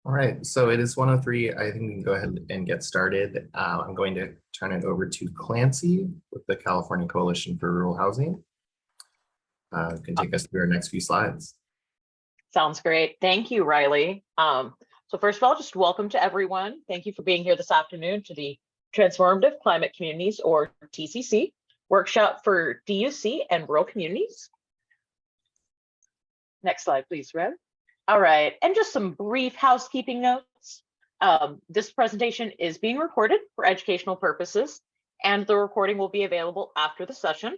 All right, so it is 1:03. I think we can go ahead and get started. I'm going to turn it over to Clancy with the California Coalition for Rural Housing. Can take us through our next few slides. Sounds great. Thank you, Riley. So first of all, just welcome to everyone. Thank you for being here this afternoon to the Transformative Climate Communities, or TCC, workshop for DUC and rural communities. Next slide, please, Red. All right, and just some brief housekeeping notes. This presentation is being recorded for educational purposes, and the recording will be available after the session.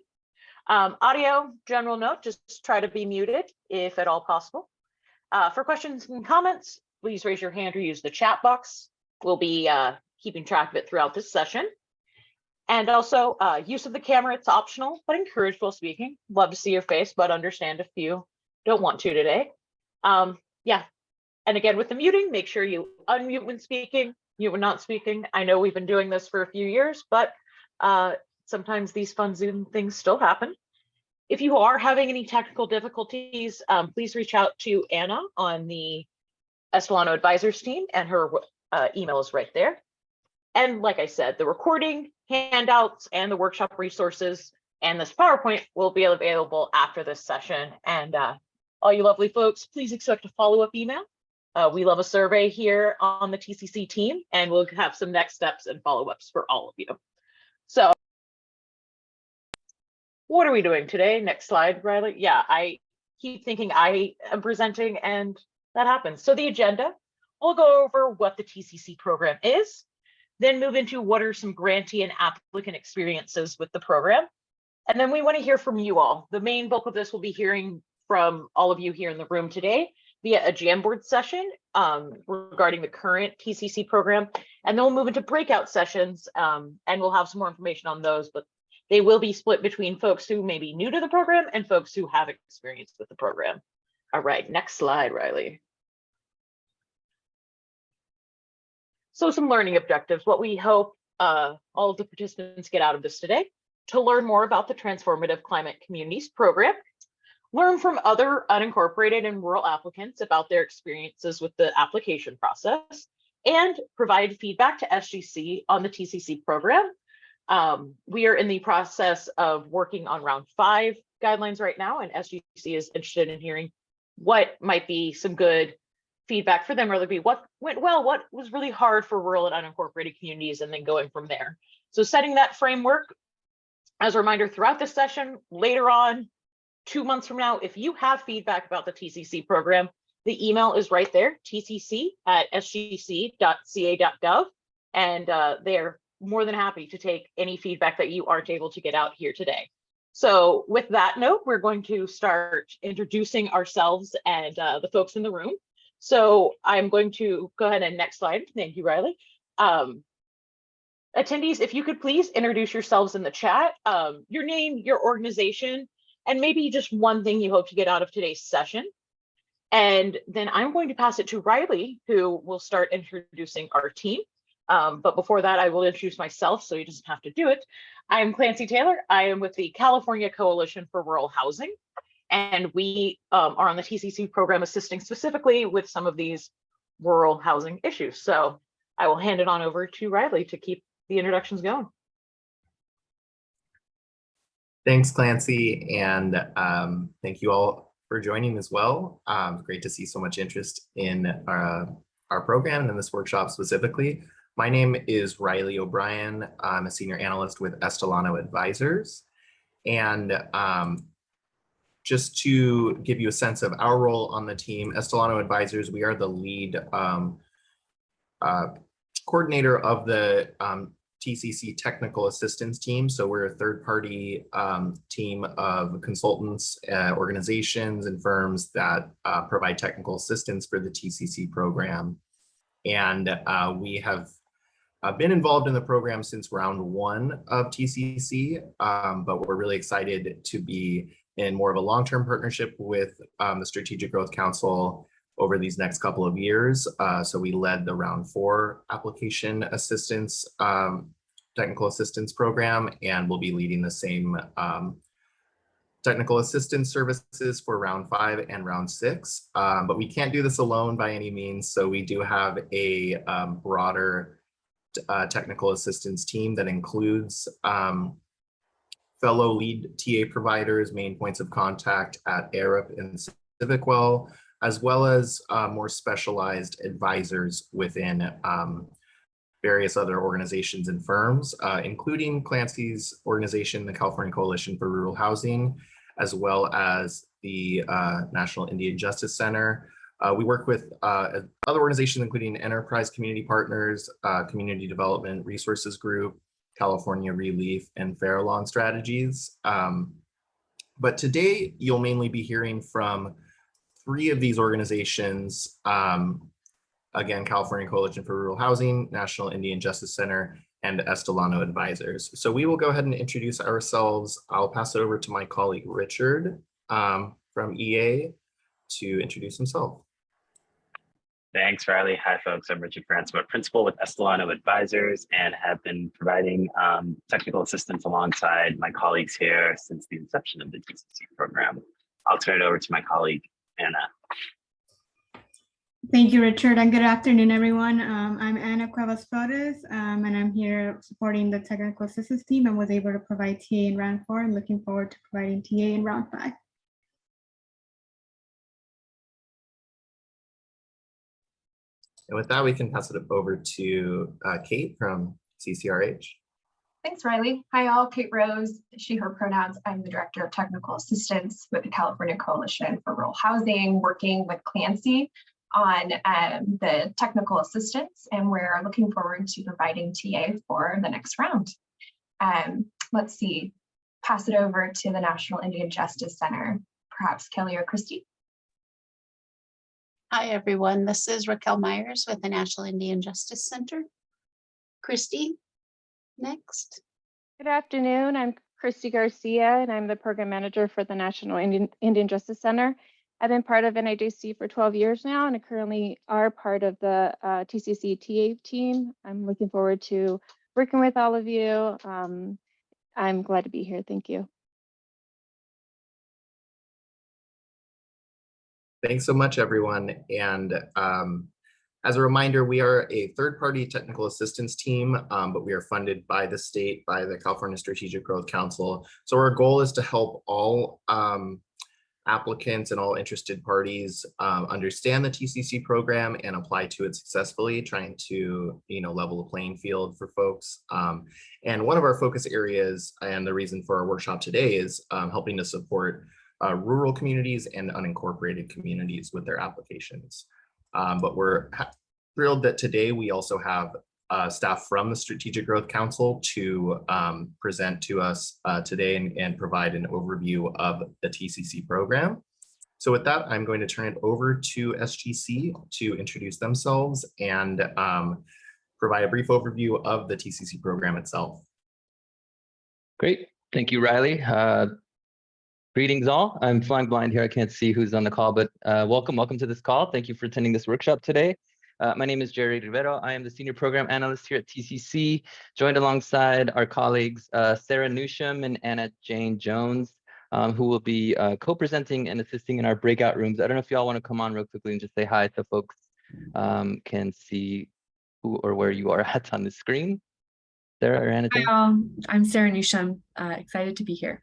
Audio, general note, just try to be muted if at all possible. For questions and comments, please raise your hand or use the chat box. We'll be keeping track of it throughout this session. And also, use of the camera, it's optional, but encouraged while speaking. Love to see your face, but understand if you don't want to today. Yeah, and again, with the muting, make sure you unmute when speaking, mute when not speaking. I know we've been doing this for a few years, but sometimes these fun Zoom things still happen. If you are having any technical difficulties, please reach out to Anna on the Estelano Advisors team, and her email is right there. And like I said, the recording, handouts, and the workshop resources and this PowerPoint will be available after this session. And all you lovely folks, please expect a follow-up email. We love a survey here on the TCC team, and we'll have some next steps and follow-ups for all of you. So what are we doing today? Next slide, Riley. Yeah, I keep thinking I am presenting and that happens. So the agenda, we'll go over what the TCC program is, then move into what are some grantee and applicant experiences with the program. And then we want to hear from you all. The main bulk of this will be hearing from all of you here in the room today via a Jamboard session regarding the current TCC program. And then we'll move into breakout sessions and we'll have some more information on those, but they will be split between folks who may be new to the program and folks who have experience with the program. All right, next slide, Riley. So some learning objectives, what we hope all of the participants get out of this today: to learn more about the Transformative Climate Communities program, learn from other unincorporated and rural applicants about their experiences with the application process, and provide feedback to SGC on the TCC program. We are in the process of working on round 5 guidelines right now, and SGC is interested in hearing what might be some good feedback for them, or be what went well, what was really hard for rural and unincorporated communities, and then going from there. So setting that framework. As a reminder, throughout this session, later on, 2 months from now, if you have feedback about the TCC program, the email is right there, tcc@sgc.ca.gov, and they're more than happy to take any feedback that you aren't able to get out here today. So with that note, we're going to start introducing ourselves and the folks in the room. So I'm going to go ahead and next slide. Thank you, Riley. Attendees, if you could please introduce yourselves in the chat, your name, your organization, and maybe just one thing you hope to get out of today's session. And then I'm going to pass it to Riley, who will start introducing our team. But before that, I will introduce myself so he doesn't have to do it. I'm Clancy Taylor. I am with the California Coalition for Rural Housing, and we are on the TCC program assisting specifically with some of these rural housing issues. So I will hand it on over to Riley to keep the introductions going. Thanks, Clancy, and thank you all for joining as well. Great to see so much interest in our program and this workshop specifically. My name is Riley O'Brien. I'm a senior analyst with Estelano Advisors. And just to give you a sense of our role on the team, Estelano Advisors, we are the lead coordinator of the TCC technical assistance team. So we're a third-party team of consultants, organizations, and firms that provide technical assistance for the TCC program. And we have been involved in the program since round 1 of TCC, but we're really excited to be in more of a long-term partnership with the Strategic Growth Council over these next couple of years. So we led the round 4 application assistance, technical assistance program, and we'll be leading the same technical assistance services for round 5 and round 6. But we can't do this alone by any means. So we do have a broader technical assistance team that includes fellow lead TA providers, main points of contact at ARIP and CivicWell, as well as more specialized advisors within various other organizations and firms, including Clancy's organization, the California Coalition for Rural Housing, as well as the National Indian Justice Center. We work with other organizations, including Enterprise Community Partners, Community Development Resources Group, California Relief, and Fair Lawn Strategies. But today, you'll mainly be hearing from 3 of these organizations. Again, California Coalition for Rural Housing, National Indian Justice Center, and Estelano Advisors. So we will go ahead and introduce ourselves. I'll pass it over to my colleague, Richard from EA to introduce himself. Thanks, Riley. Hi, folks. I'm Richard Francois, principal with Estelano Advisors, and have been providing technical assistance alongside my colleagues here since the inception of the TCC program. I'll turn it over to my colleague, Anna. Thank you, Richard, and good afternoon, everyone. I'm Anna Cuevas Flores, and I'm here supporting the technical assistance team and was able to provide TA in round 4 and looking forward to providing TA in round 5. And with that, we can pass it over to Kate from CCRH. Thanks, Riley. Hi, all. Kate Rose, she, her pronouns. I'm the Director of Technical Assistance with the California Coalition for Rural Housing, working with Clancy on the technical assistance, and we're looking forward to providing TA for the next round. Let's see, pass it over to the National Indian Justice Center, perhaps Kelly or Christy. Hi, everyone. This is Raquel Myers with the National Indian Justice Center. Christy, next. Good afternoon. I'm Christy Garcia, and I'm the program manager for the National Indian Justice Center. I've been part of NIJC for 12 years now, and I currently are part of the TCC TA team. I'm looking forward to working with all of you. I'm glad to be here. Thank you. Thanks so much, everyone. And as a reminder, we are a third-party technical assistance team, but we are funded by the state, by the California Strategic Growth Council. So our goal is to help all applicants and all interested parties understand the TCC program and apply to it successfully, trying to level the playing field for folks. And one of our focus areas and the reason for our workshop today is helping to support rural communities and unincorporated communities with their applications. But we're thrilled that today we also have staff from the Strategic Growth Council to present to us today and provide an overview of the TCC program. So with that, I'm going to turn it over to SGC to introduce themselves and provide a brief overview of the TCC program itself. Great. Thank you, Riley. Greetings all. I'm flying blind here. I can't see who's on the call, but welcome to this call. Thank you for attending this workshop today. My name is Jerry Rivero. I am the Senior Program Analyst here at TCC, joined alongside our colleagues, Sarah Newsham and Anna Jane Jones, who will be co-presenting and assisting in our breakout rooms. I don't know if y'all want to come on real quickly and just say hi so folks can see who or where you are at on the screen. Sarah or Anna Jane? Hi, I'm Sarah Newsham, excited to be here.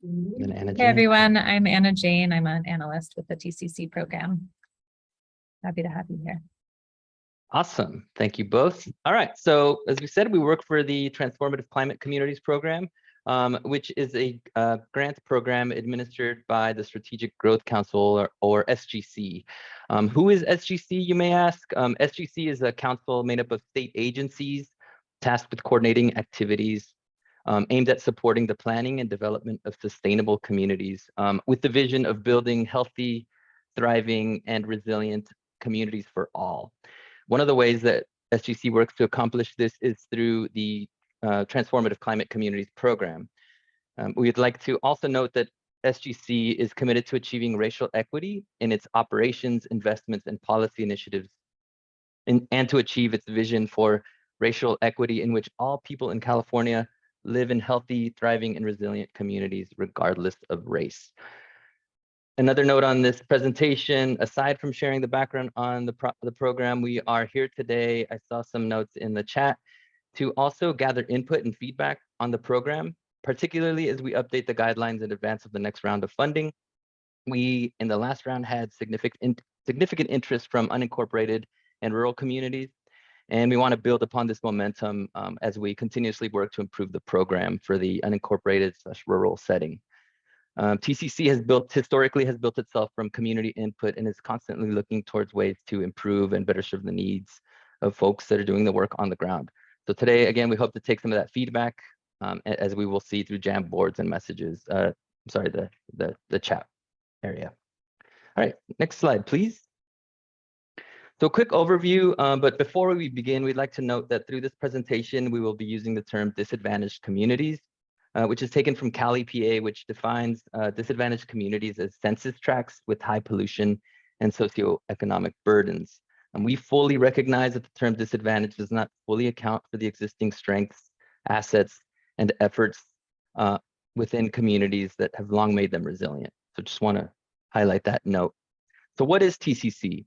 Hey everyone, I'm Anna Jane. I'm an analyst with the TCC program. Happy to have you here. Awesome. Thank you both. All right. So as we said, we work for the Transformative Climate Communities program, which is a grant program administered by the Strategic Growth Council or SGC. Who is SGC, you may ask? SGC is a council made up of state agencies tasked with coordinating activities aimed at supporting the planning and development of sustainable communities with the vision of building healthy, thriving, and resilient communities for all. One of the ways that SGC works to accomplish this is through the Transformative Climate Communities program. We'd like to also note that SGC is committed to achieving racial equity in its operations, investments, and policy initiatives, and to achieve its vision for racial equity in which all people in California live in healthy, thriving, and resilient communities, regardless of race. Another note on this presentation, aside from sharing the background on the program, we are here today, I saw some notes in the chat, to also gather input and feedback on the program, particularly as we update the guidelines in advance of the next round of funding. We, in the last round, had significant interest from unincorporated and rural communities, and we want to build upon this momentum as we continuously work to improve the program for the unincorporated/rural setting. TCC historically has built itself from community input and is constantly looking towards ways to improve and better serve the needs of folks that are doing the work on the ground. So today, again, we hope to take some of that feedback as we will see through Jam boards and messages. Sorry, the chat area. All right, next slide, please. So a quick overview, but before we begin, we'd like to note that through this presentation, we will be using the term disadvantaged communities, which is taken from Cali, PA, which defines disadvantaged communities as census tracts with high pollution and socioeconomic burdens. And we fully recognize that the term disadvantaged does not fully account for the existing strengths, assets, and efforts within communities that have long made them resilient. So just want to highlight that note. So what is TCC?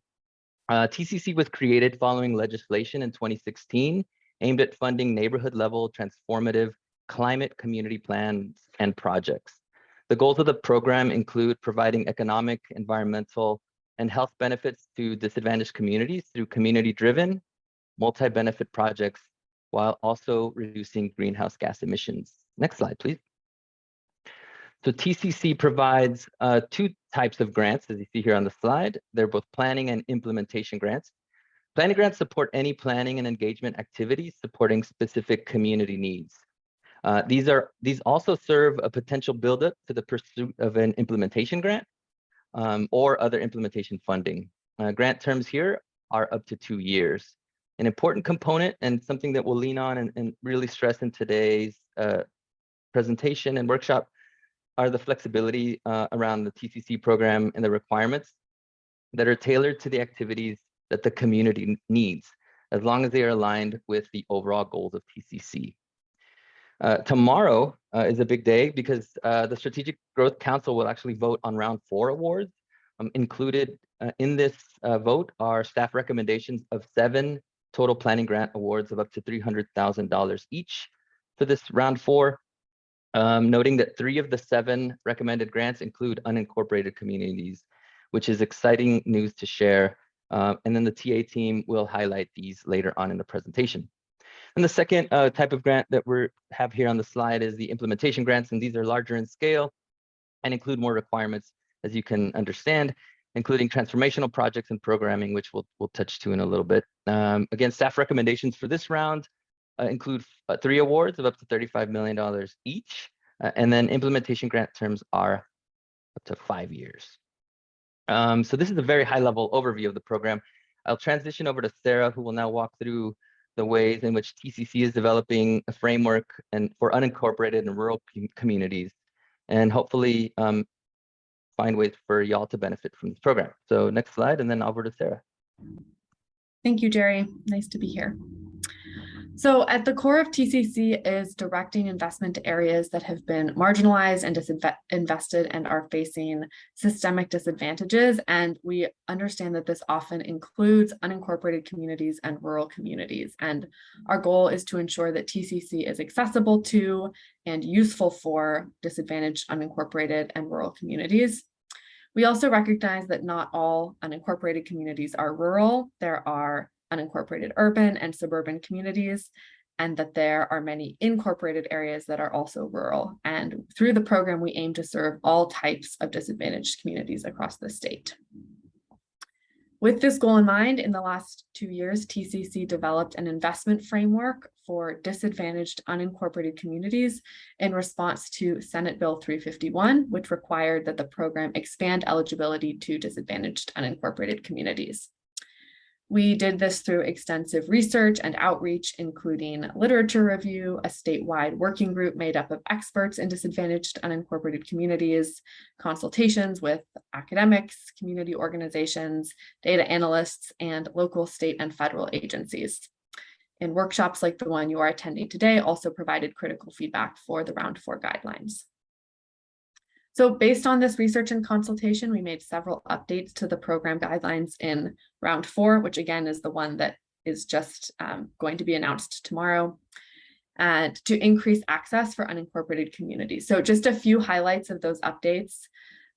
TCC was created following legislation in 2016 aimed at funding neighborhood-level transformative climate community plans and projects. The goals of the program include providing economic, environmental, and health benefits to disadvantaged communities through community-driven, multi-benefit projects, while also reducing greenhouse gas emissions. Next slide, please. So TCC provides two types of grants, as you see here on the slide. They're both planning and implementation grants. Planning grants support any planning and engagement activities supporting specific community needs. These also serve a potential buildup to the pursuit of an implementation grant or other implementation funding. Grant terms here are up to 2 years. An important component and something that we'll lean on and really stress in today's presentation and workshop are the flexibility around the TCC program and the requirements that are tailored to the activities that the community needs, as long as they are aligned with the overall goals of TCC. Tomorrow is a big day because the Strategic Growth Council will actually vote on round 4 awards. Included in this vote are staff recommendations of 7 total planning grant awards of up to $300,000 each for this round 4. Noting that 3 of the 7 recommended grants include unincorporated communities, which is exciting news to share. And then the TA team will highlight these later on in the presentation. And the second type of grant that we have here on the slide is the implementation grants, and these are larger in scale and include more requirements, as you can understand, including transformational projects and programming, which we'll touch to in a little bit. Again, staff recommendations for this round include 3 awards of up to $35 million each, and then implementation grant terms are up to 5 years. So this is a very high-level overview of the program. I'll transition over to Sarah, who will now walk through the ways in which TCC is developing a framework for unincorporated and rural communities, and hopefully find ways for y'all to benefit from this program. So next slide, and then over to Sarah. Thank you, Jerry. Nice to be here. So at the core of TCC is directing investment to areas that have been marginalized and disinvested and are facing systemic disadvantages. And we understand that this often includes unincorporated communities and rural communities. And our goal is to ensure that TCC is accessible to and useful for disadvantaged, unincorporated, and rural communities. We also recognize that not all unincorporated communities are rural. There are unincorporated urban and suburban communities, and that there are many incorporated areas that are also rural. And through the program, we aim to serve all types of disadvantaged communities across the state. With this goal in mind, in the last 2 years, TCC developed an investment framework for disadvantaged unincorporated communities in response to Senate Bill 351, which required that the program expand eligibility to disadvantaged unincorporated communities. We did this through extensive research and outreach, including literature review, a statewide working group made up of experts in disadvantaged unincorporated communities, consultations with academics, community organizations, data analysts, and local, state, and federal agencies. in workshops like the one you are attending today, also provided critical feedback for the round 4 guidelines. So based on this research and consultation, we made several updates to the program guidelines in round 4, which again is the one that is just going to be announced tomorrow, and to increase access for unincorporated communities. So just a few highlights of those updates.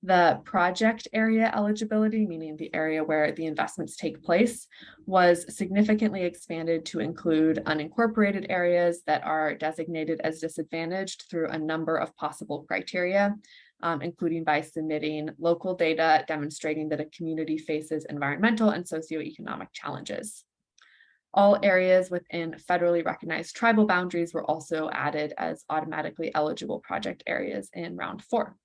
The project area eligibility, meaning the area where the investments take place, was significantly expanded to include unincorporated areas that are designated as disadvantaged through a number of possible criteria, including by submitting local data demonstrating that a community faces environmental and socioeconomic challenges. All areas within federally recognized tribal boundaries were also added as automatically eligible project areas in round 4.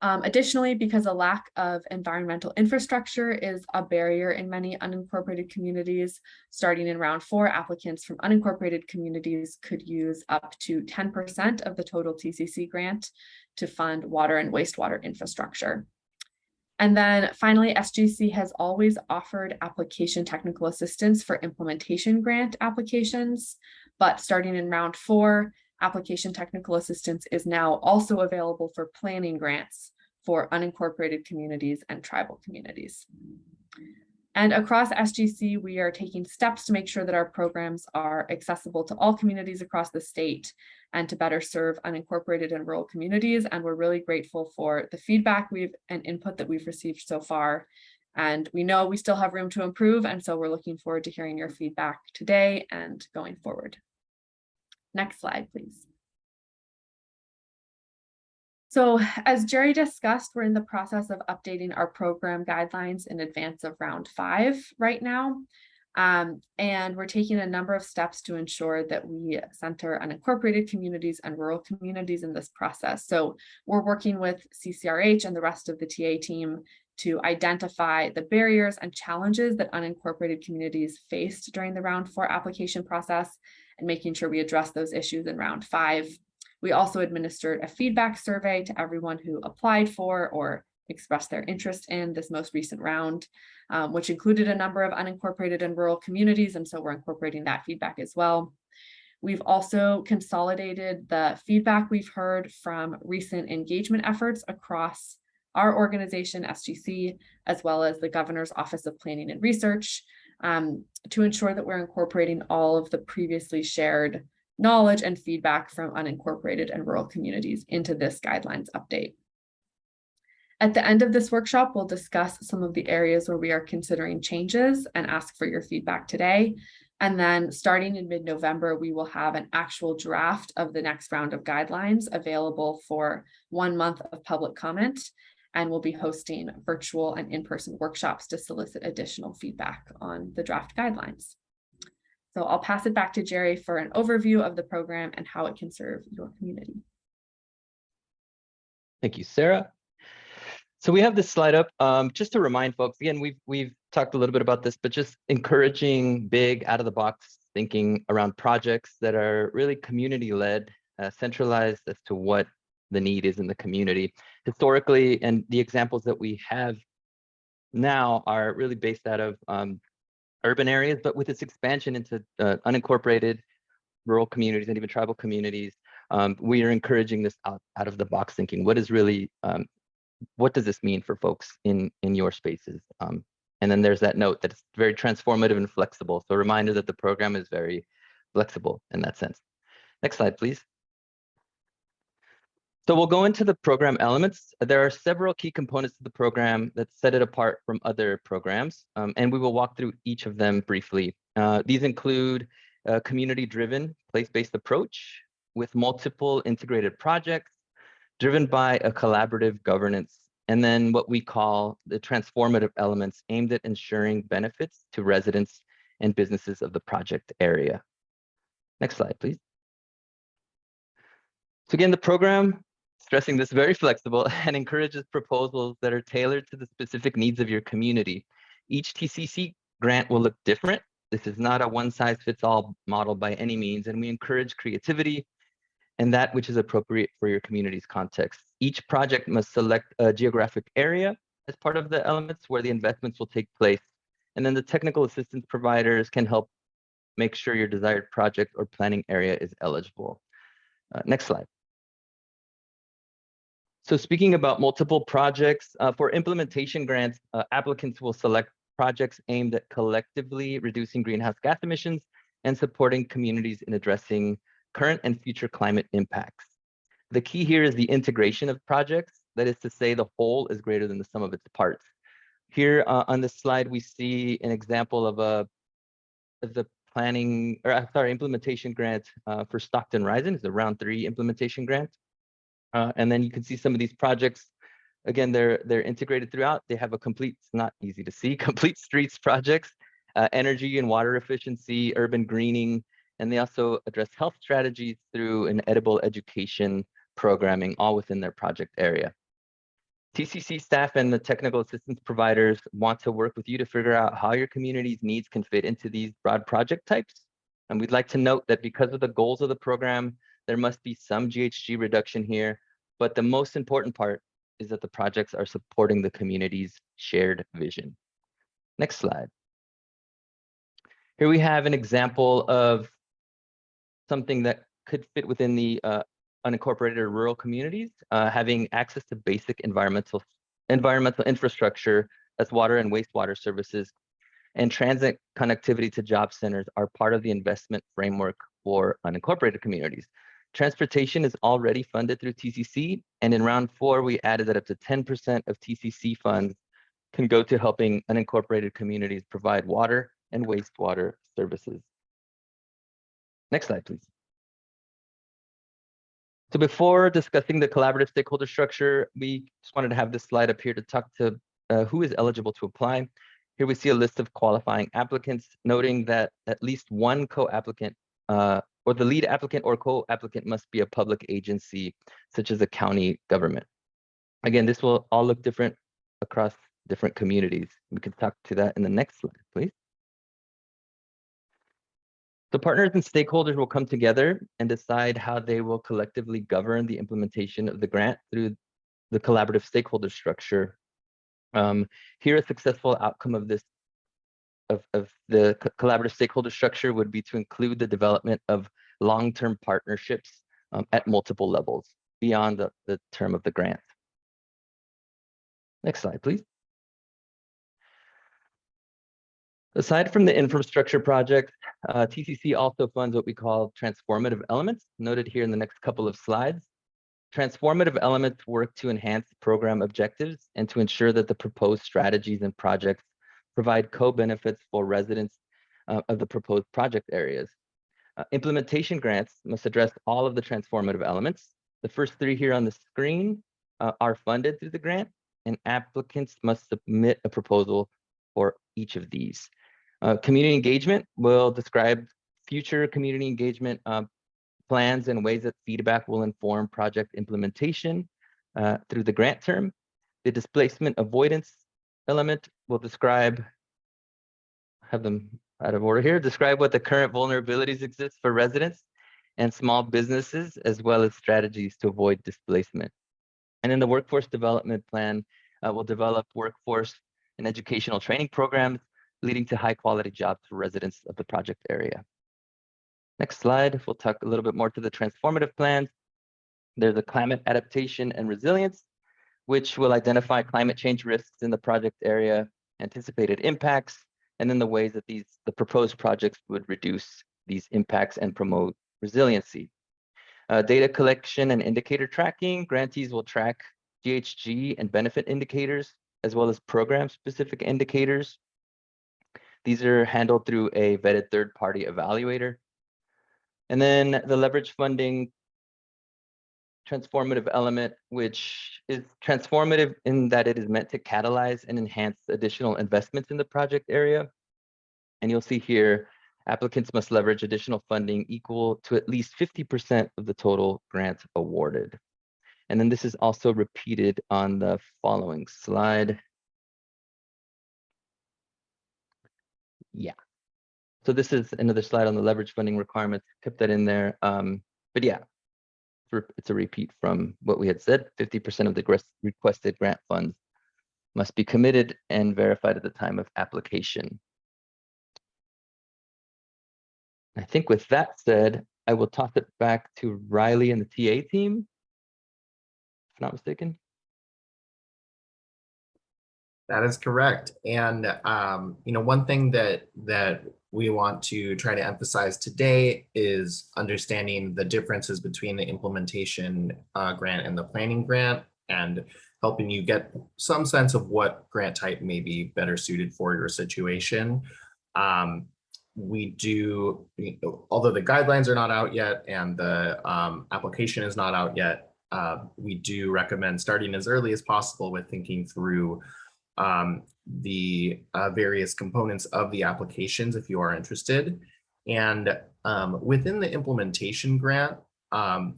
Additionally, because a lack of environmental infrastructure is a barrier in many unincorporated communities, starting in round 4, applicants from unincorporated communities could use up to 10% of the total TCC grant to fund water and wastewater infrastructure. And then finally, SGC has always offered application technical assistance for implementation grant applications, but starting in round 4, application technical assistance is now also available for planning grants for unincorporated communities and tribal communities. And across SGC, we are taking steps to make sure that our programs are accessible to all communities across the state and to better serve unincorporated and rural communities. And we're really grateful for the feedback and input that we've received so far. And we know we still have room to improve. And so we're looking forward to hearing your feedback today and going forward. Next slide, please. So as Jerry discussed, we're in the process of updating our program guidelines in advance of round 5 right now. And we're taking a number of steps to ensure that we center unincorporated communities and rural communities in this process. So we're working with CCRH and the rest of the TA team to identify the barriers and challenges that unincorporated communities faced during the round 4 application process and making sure we address those issues in round 5. We also administered a feedback survey to everyone who applied for or expressed their interest in this most recent round, which included a number of unincorporated and rural communities, and so we're incorporating that feedback as well. We've also consolidated the feedback we've heard from recent engagement efforts across our organization, SGC, as well as the Governor's Office of Planning and Research, to ensure that we're incorporating all of the previously shared knowledge and feedback from unincorporated and rural communities into this guidelines update. At the end of this workshop, we'll discuss some of the areas where we are considering changes and ask for your feedback today. And then starting in mid-November, we will have an actual draft of the next round of guidelines available for 1 month of public comment. And we'll be hosting virtual and in-person workshops to solicit additional feedback on the draft guidelines. So I'll pass it back to Jerry for an overview of the program and how it can serve your community. Thank you, Sarah. So we have this slide up just to remind folks, again, we've talked a little bit about this, but just encouraging big out of the box thinking around projects that are really community-led, centralized as to what the need is in the community. Historically, and the examples that we have now are really based out of urban areas, but with its expansion into unincorporated rural communities and even tribal communities, we are encouraging this out of the box thinking. What is really, what does this mean for folks in your spaces? And then there's that note that it's very transformative and flexible. So a reminder that the program is very flexible in that sense. Next slide, please. So we'll go into the program elements. There are several key components to the program that set it apart from other programs, and we will walk through each of them briefly. These include a community-driven, place-based approach with multiple integrated projects driven by a collaborative governance, and then what we call the transformative elements aimed at ensuring benefits to residents and businesses of the project area. Next slide, please. So again, the program, stressing this, very flexible and encourages proposals that are tailored to the specific needs of your community. Each TCC grant will look different. This is not a one-size-fits-all model by any means, and we encourage creativity and that which is appropriate for your community's context. Each project must select a geographic area as part of the elements where the investments will take place. And then the technical assistance providers can help make sure your desired project or planning area is eligible. Next slide. So speaking about multiple projects, for implementation grants, applicants will select projects aimed at collectively reducing greenhouse gas emissions and supporting communities in addressing current and future climate impacts. The key here is the integration of projects. That is to say, the whole is greater than the sum of its parts. Here on this slide, we see an example of the implementation grant for Stockton Rising. It's a round 3 implementation grant. And then you can see some of these projects. Again, they're integrated throughout. They have a complete, it's not easy to see, complete streets projects, energy and water efficiency, urban greening, and they also address health strategies through an edible education programming, all within their project area. TCC staff and the technical assistance providers want to work with you to figure out how your community's needs can fit into these broad project types. And we'd like to note that because of the goals of the program, there must be some GHG reduction here, but the most important part is that the projects are supporting the community's shared vision. Next slide. Here we have an example of something that could fit within the unincorporated or rural communities, having access to basic environmental infrastructure as water and wastewater services and transit connectivity to job centers are part of the investment framework for unincorporated communities. Transportation is already funded through TCC, and in round 4, we added that up to 10% of TCC funds can go to helping unincorporated communities provide water and wastewater services. Next slide, please. So before discussing the collaborative stakeholder structure, we just wanted to have this slide up here to talk to who is eligible to apply. Here we see a list of qualifying applicants, noting that at least one co-applicant or the lead applicant or co-applicant must be a public agency, such as a county government. Again, this will all look different across different communities. We can talk to that in the next slide, please. The partners and stakeholders will come together and decide how they will collectively govern the implementation of the grant through the collaborative stakeholder structure. Here, a successful outcome of this of the collaborative stakeholder structure would be to include the development of long-term partnerships at multiple levels beyond the term of the grant. Next slide, please. Aside from the infrastructure project, TCC also funds what we call transformative elements, noted here in the next couple of slides. Transformative elements work to enhance program objectives and to ensure that the proposed strategies and projects provide co-benefits for residents of the proposed project areas. Implementation grants must address all of the transformative elements. The first 3 here on the screen are funded through the grant, and applicants must submit a proposal for each of these. Community engagement will describe future community engagement plans and ways that feedback will inform project implementation through the grant term. The displacement avoidance element will describe, have them out of order here, describe what the current vulnerabilities exist for residents and small businesses, as well as strategies to avoid displacement. And then the workforce development plan will develop workforce and educational training programs leading to high quality jobs for residents of the project area. Next slide, we'll talk a little bit more to the transformative plans. There's a climate adaptation and resilience, which will identify climate change risks in the project area, anticipated impacts, and then the ways that the proposed projects would reduce these impacts and promote resiliency. Data collection and indicator tracking, grantees will track GHG and benefit indicators, as well as program-specific indicators. These are handled through a vetted third-party evaluator. And then the leverage funding transformative element, which is transformative in that it is meant to catalyze and enhance additional investments in the project area. And you'll see here, applicants must leverage additional funding equal to at least 50% of the total grant awarded. And then this is also repeated on the following slide. Yeah. So this is another slide on the leverage funding requirements, kept that in there. But yeah, it's a repeat from what we had said. 50% of the requested grant funds must be committed and verified at the time of application. I think with that said, I will toss it back to Riley and the TA team, if not mistaken. That is correct. And one thing that we want to try to emphasize today is understanding the differences between the implementation grant and the planning grant, and helping you get some sense of what grant type may be better suited for your situation. We do, although the guidelines are not out yet and the application is not out yet, we do recommend starting as early as possible with thinking through the various components of the applications if you are interested. And within the implementation grant,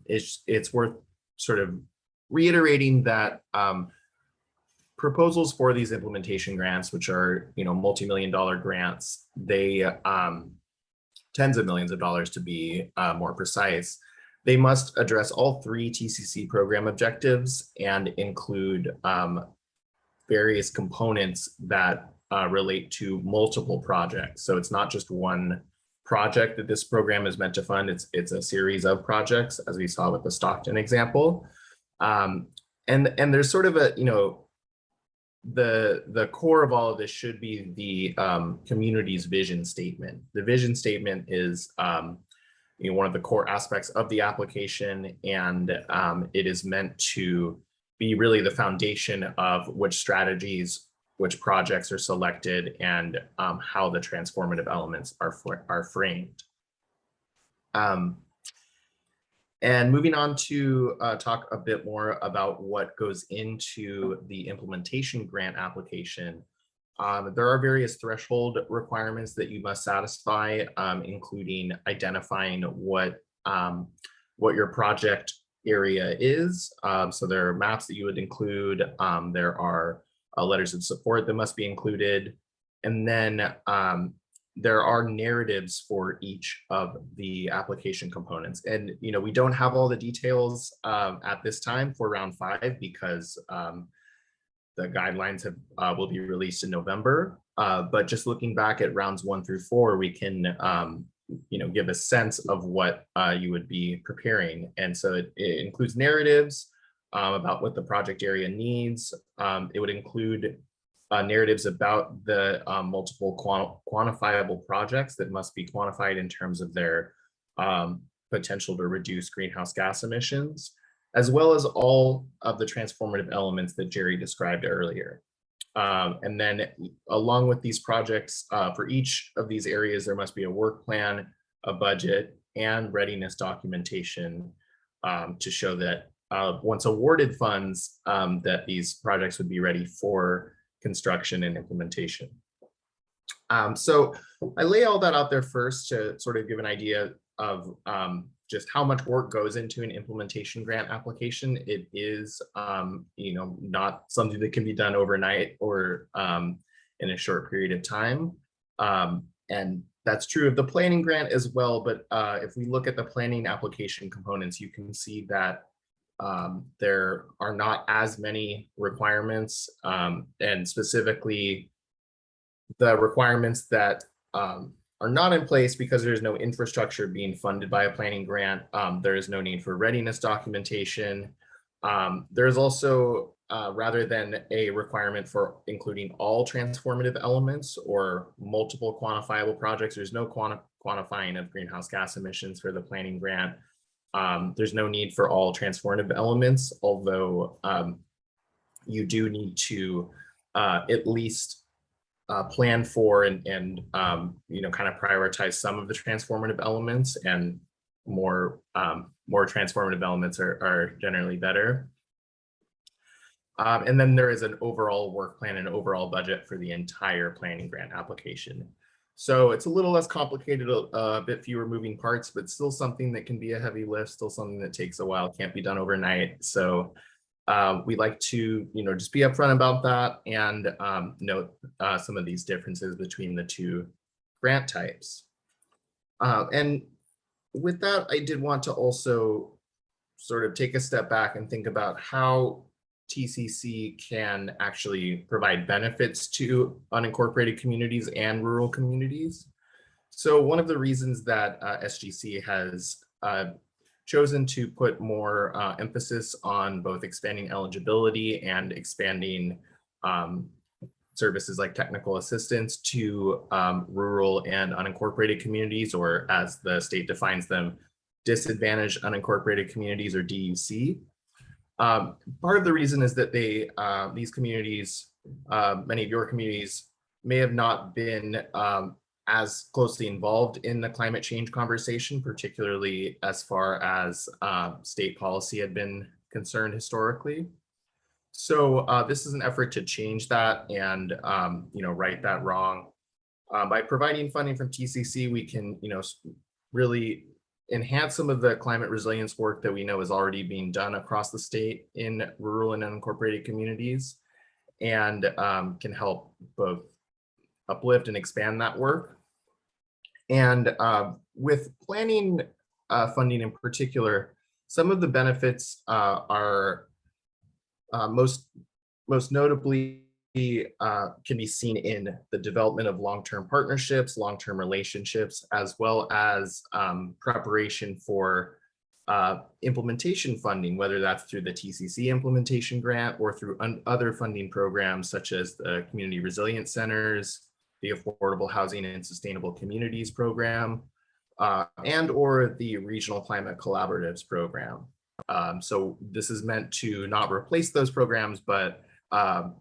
it's worth sort of reiterating that proposals for these implementation grants, which are multi-million-dollar grants, they tens of millions of dollars to be more precise. They must address all 3 TCC program objectives and include various components that relate to multiple projects. So it's not just one project that this program is meant to fund. It's a series of projects, as we saw with the Stockton example. And there's sort of a, the core of all of this should be the community's vision statement. The vision statement is one of the core aspects of the application, and it is meant to be really the foundation of which strategies, which projects are selected, and how the transformative elements are framed. And moving on to talk a bit more about what goes into the implementation grant application. There are various threshold requirements that you must satisfy, including identifying what your project area is. So there are maps that you would include. There are letters of support that must be included. And then there are narratives for each of the application components. And we don't have all the details at this time for round 5 because the guidelines will be released in November. But just looking back at rounds 1 through 4, we can give a sense of what you would be preparing. And so it includes narratives about what the project area needs. It would include narratives about the multiple quantifiable projects that must be quantified in terms of their potential to reduce greenhouse gas emissions, as well as all of the transformative elements that Jerry described earlier. And then along with these projects, for each of these areas, there must be a work plan, a budget, and readiness documentation to show that once awarded funds, that these projects would be ready for construction and implementation. So I lay all that out there first to sort of give an idea of just how much work goes into an implementation grant application. It is, not something that can be done overnight or in a short period of time. And that's true of the planning grant as well. But if we look at the planning application components, you can see that there are not as many requirements, and specifically the requirements that are not in place because there's no infrastructure being funded by a planning grant. There is no need for readiness documentation. There's also, rather than a requirement for including all transformative elements or multiple quantifiable projects, there's no quantifying of greenhouse gas emissions for the planning grant. There's no need for all transformative elements, although you do need to at least plan for and kind of prioritize some of the transformative elements, and more transformative elements are generally better. And then there is an overall work plan and overall budget for the entire planning grant application. So it's a little less complicated, a bit fewer moving parts, but still something that can be a heavy lift, still something that takes a while, can't be done overnight. So we like to, just be upfront about that and note some of these differences between the 2 grant types. And with that, I did want to also sort of take a step back and think about how TCC can actually provide benefits to unincorporated communities and rural communities. So one of the reasons that SGC has chosen to put more emphasis on both expanding eligibility and expanding services like technical assistance to rural and unincorporated communities, or as the state defines them, disadvantaged unincorporated communities, or DUC. Part of the reason is that these communities, many of your communities, may have not been as closely involved in the climate change conversation, particularly as far as state policy had been concerned historically. So this is an effort to change that and right that wrong. By providing funding from TCC, we can really enhance some of the climate resilience work that we know is already being done across the state in rural and unincorporated communities, and can help both uplift and expand that work. And with planning funding in particular, some of the benefits are most notably can be seen in the development of long-term partnerships, long-term relationships, as well as preparation for implementation funding, whether that's through the TCC implementation grant or through other funding programs such as the Community Resilience Centers, the Affordable Housing and Sustainable Communities program, and or the Regional Climate Collaboratives program. So this is meant to not replace those programs, but kind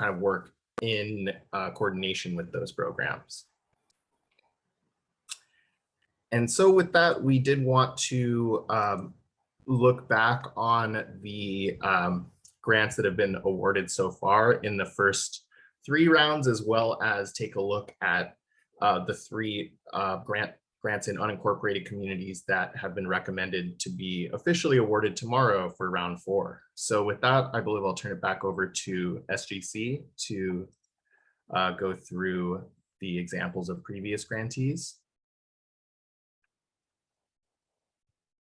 of work in coordination with those programs. And so with that, we did want to look back on the grants that have been awarded so far in the first 3 rounds, as well as take a look at the 3 grants in unincorporated communities that have been recommended to be officially awarded tomorrow for round 4. So with that, I believe I'll turn it back over to SGC to go through the examples of previous grantees.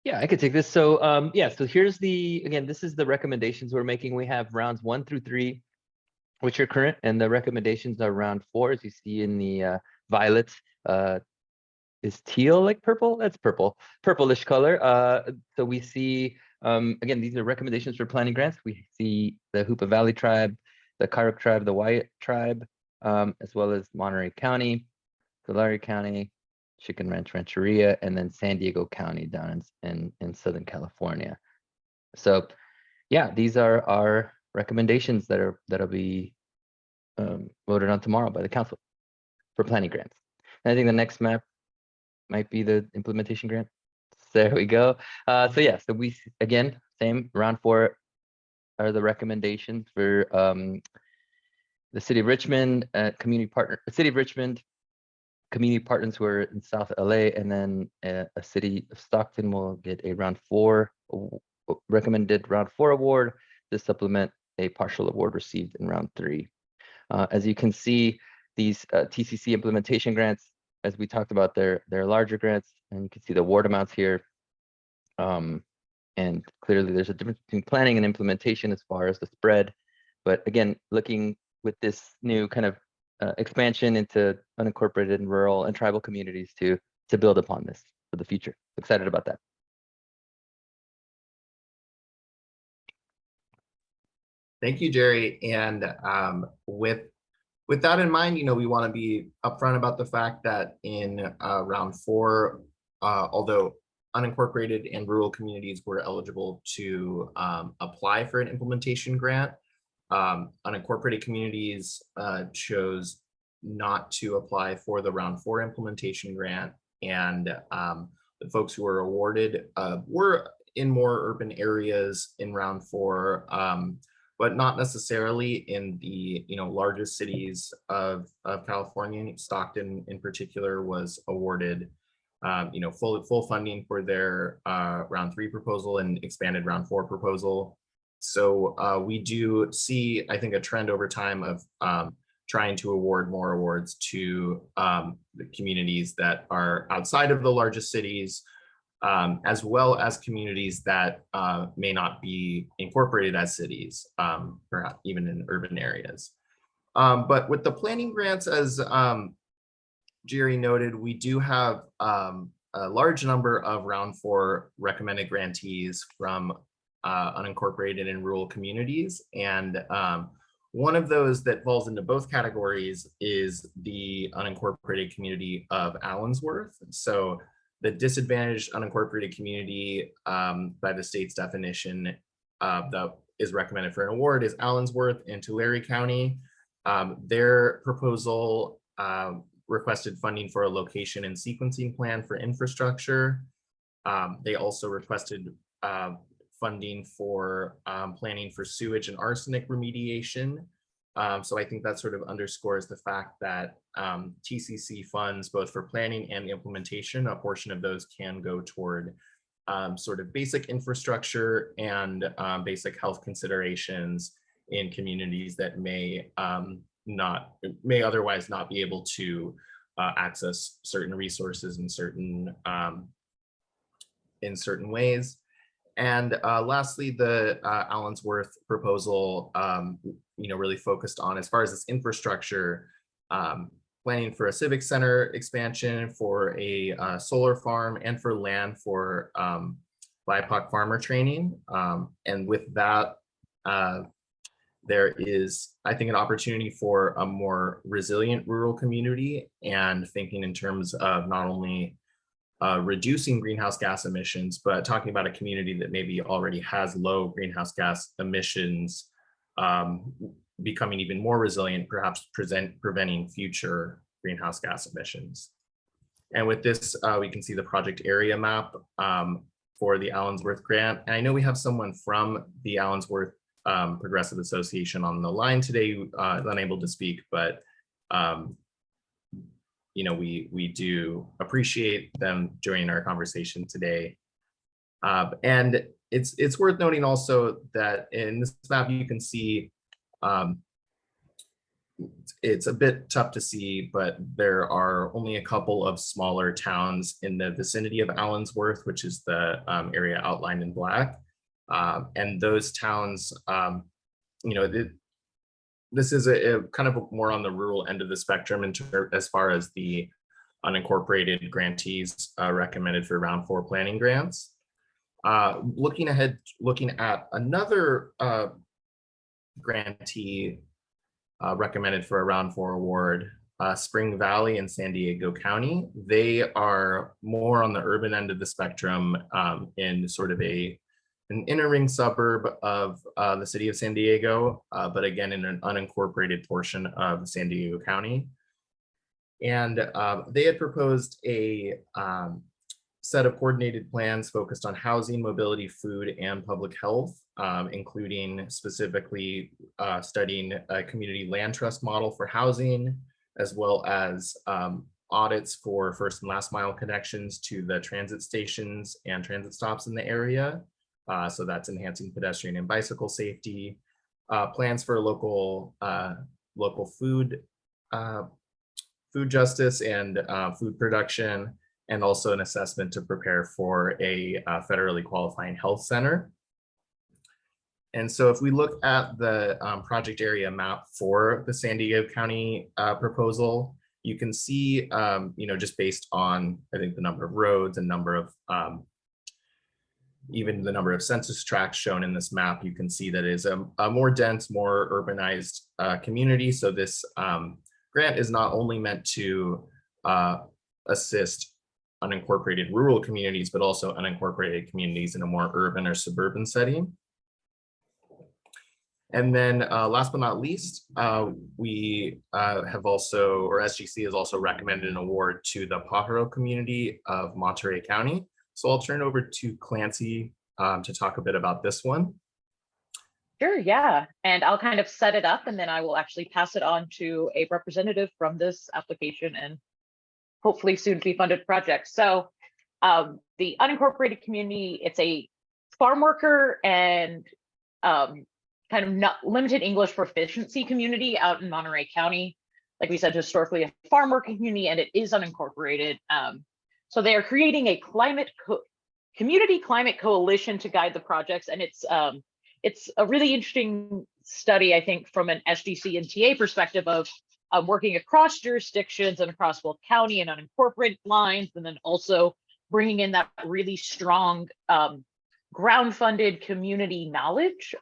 Yeah, I could take this. So yeah, so here's again, this is the recommendations we're making. We have rounds 1 through 3, which are current, and the recommendations are round 4, as you see in the violet. Is teal like purple? That's purple, purplish color. So we see, again, these are recommendations for planning grants. We see the Hoopa Valley Tribe, the Karuk Tribe, the Wyatt Tribe, as well as Monterey County, Tulare County, Chicken Ranch Rancheria, and then San Diego County down in Southern California. So yeah, these are our recommendations that'll be voted on tomorrow by the council for planning grants. And I think the next map might be the implementation grant. There we go. So yeah, so we, again, same, round 4 are the recommendations for the City of Richmond, City of Richmond, community partners who are in South LA, and then a City of Stockton will get a recommended round 4 award to supplement a partial award received in round 3. As you can see, these TCC implementation grants, as we talked about, they're larger grants, and you can see the award amounts here. And clearly there's a difference between planning and implementation as far as the spread. But again, looking with this new kind of expansion into unincorporated and rural and tribal communities to build upon this for the future. Excited about that. Thank you, Jerry. And with that in mind, we want to be upfront about the fact that in round 4, although unincorporated and rural communities were eligible to apply for an implementation grant, unincorporated communities chose not to apply for the round 4 implementation grant, and the folks who were awarded were in more urban areas in round 4, but not necessarily in the largest cities of California. Stockton in particular was awarded full funding for their round 3 proposal and expanded round 4 proposal. So we do see, I think, a trend over time of trying to award more awards to the communities that are outside of the largest cities, as well as communities that may not be incorporated as cities, perhaps even in urban areas. But with the planning grants, as Jerry noted, we do have a large number of round 4 recommended grantees from unincorporated and rural communities. And one of those that falls into both categories is the unincorporated community of Allensworth. So the disadvantaged unincorporated community by the state's definition that is recommended for an award is Allensworth in Tulare County. Their proposal requested funding for a location and sequencing plan for infrastructure. They also requested funding for planning for sewage and arsenic remediation. So I think that sort of underscores the fact that TCC funds both for planning and implementation. A portion of those can go toward sort of basic infrastructure and basic health considerations in communities that may otherwise not be able to access certain resources in certain ways. And lastly, the Allensworth proposal, really focused on, as far as this infrastructure, planning for a civic center expansion, for a solar farm, and for land for BIPOC farmer training. And with that, there is, I think, an opportunity for a more resilient rural community, and thinking in terms of not only reducing greenhouse gas emissions, but talking about a community that maybe already has low greenhouse gas emissions, becoming even more resilient, perhaps preventing future greenhouse gas emissions. And with this, we can see the project area map for the Allensworth grant. And I know we have someone from the Allensworth Progressive Association on the line today, unable to speak, but we do appreciate them joining our conversation today. And it's worth noting also that in this map you can see, it's a bit tough to see, but there are only a couple of smaller towns in the vicinity of Allensworth, which is the area outlined in black. And those towns, this is a kind of more on the rural end of the spectrum as far as the unincorporated grantees recommended for round 4 planning grants. Looking at another grantee recommended for a round 4 award, Spring Valley in San Diego County. They are more on the urban end of the spectrum, in sort of an inner ring suburb of the city of San Diego, but again, in an unincorporated portion of San Diego County. And they had proposed a set of coordinated plans focused on housing, mobility, food, and public health, including specifically studying a community land trust model for housing, as well as audits for first and last mile connections to the transit stations and transit stops in the area. So that's enhancing pedestrian and bicycle safety, plans for local food justice and food production, and also an assessment to prepare for a federally qualifying health center. And so if we look at the project area map for the San Diego County proposal, you can see, just based on, I think, the number of roads and number of even the number of census tracts shown in this map, you can see that it is a more dense, more urbanized community. So this grant is not only meant to assist unincorporated rural communities, but also unincorporated communities in a more urban or suburban setting. And then last but not least, we have also, or SGC has also recommended an award to the Pajaro community of Monterey County. So I'll turn it over to Clancy to talk a bit about this one. Sure, yeah. And I'll kind of set it up, and then I will actually pass it on to a representative from this application and hopefully soon to be funded project. So the unincorporated community, it's a farm worker and kind of not limited English proficiency community out in Monterey County. Like we said, historically a farm working community, and it is unincorporated. So they are creating a community climate coalition to guide the projects, and it's a really interesting study, I think, from an SDC and TA perspective of working across jurisdictions and across both county and unincorporated lines, and then also bringing in that really strong ground-funded community knowledge,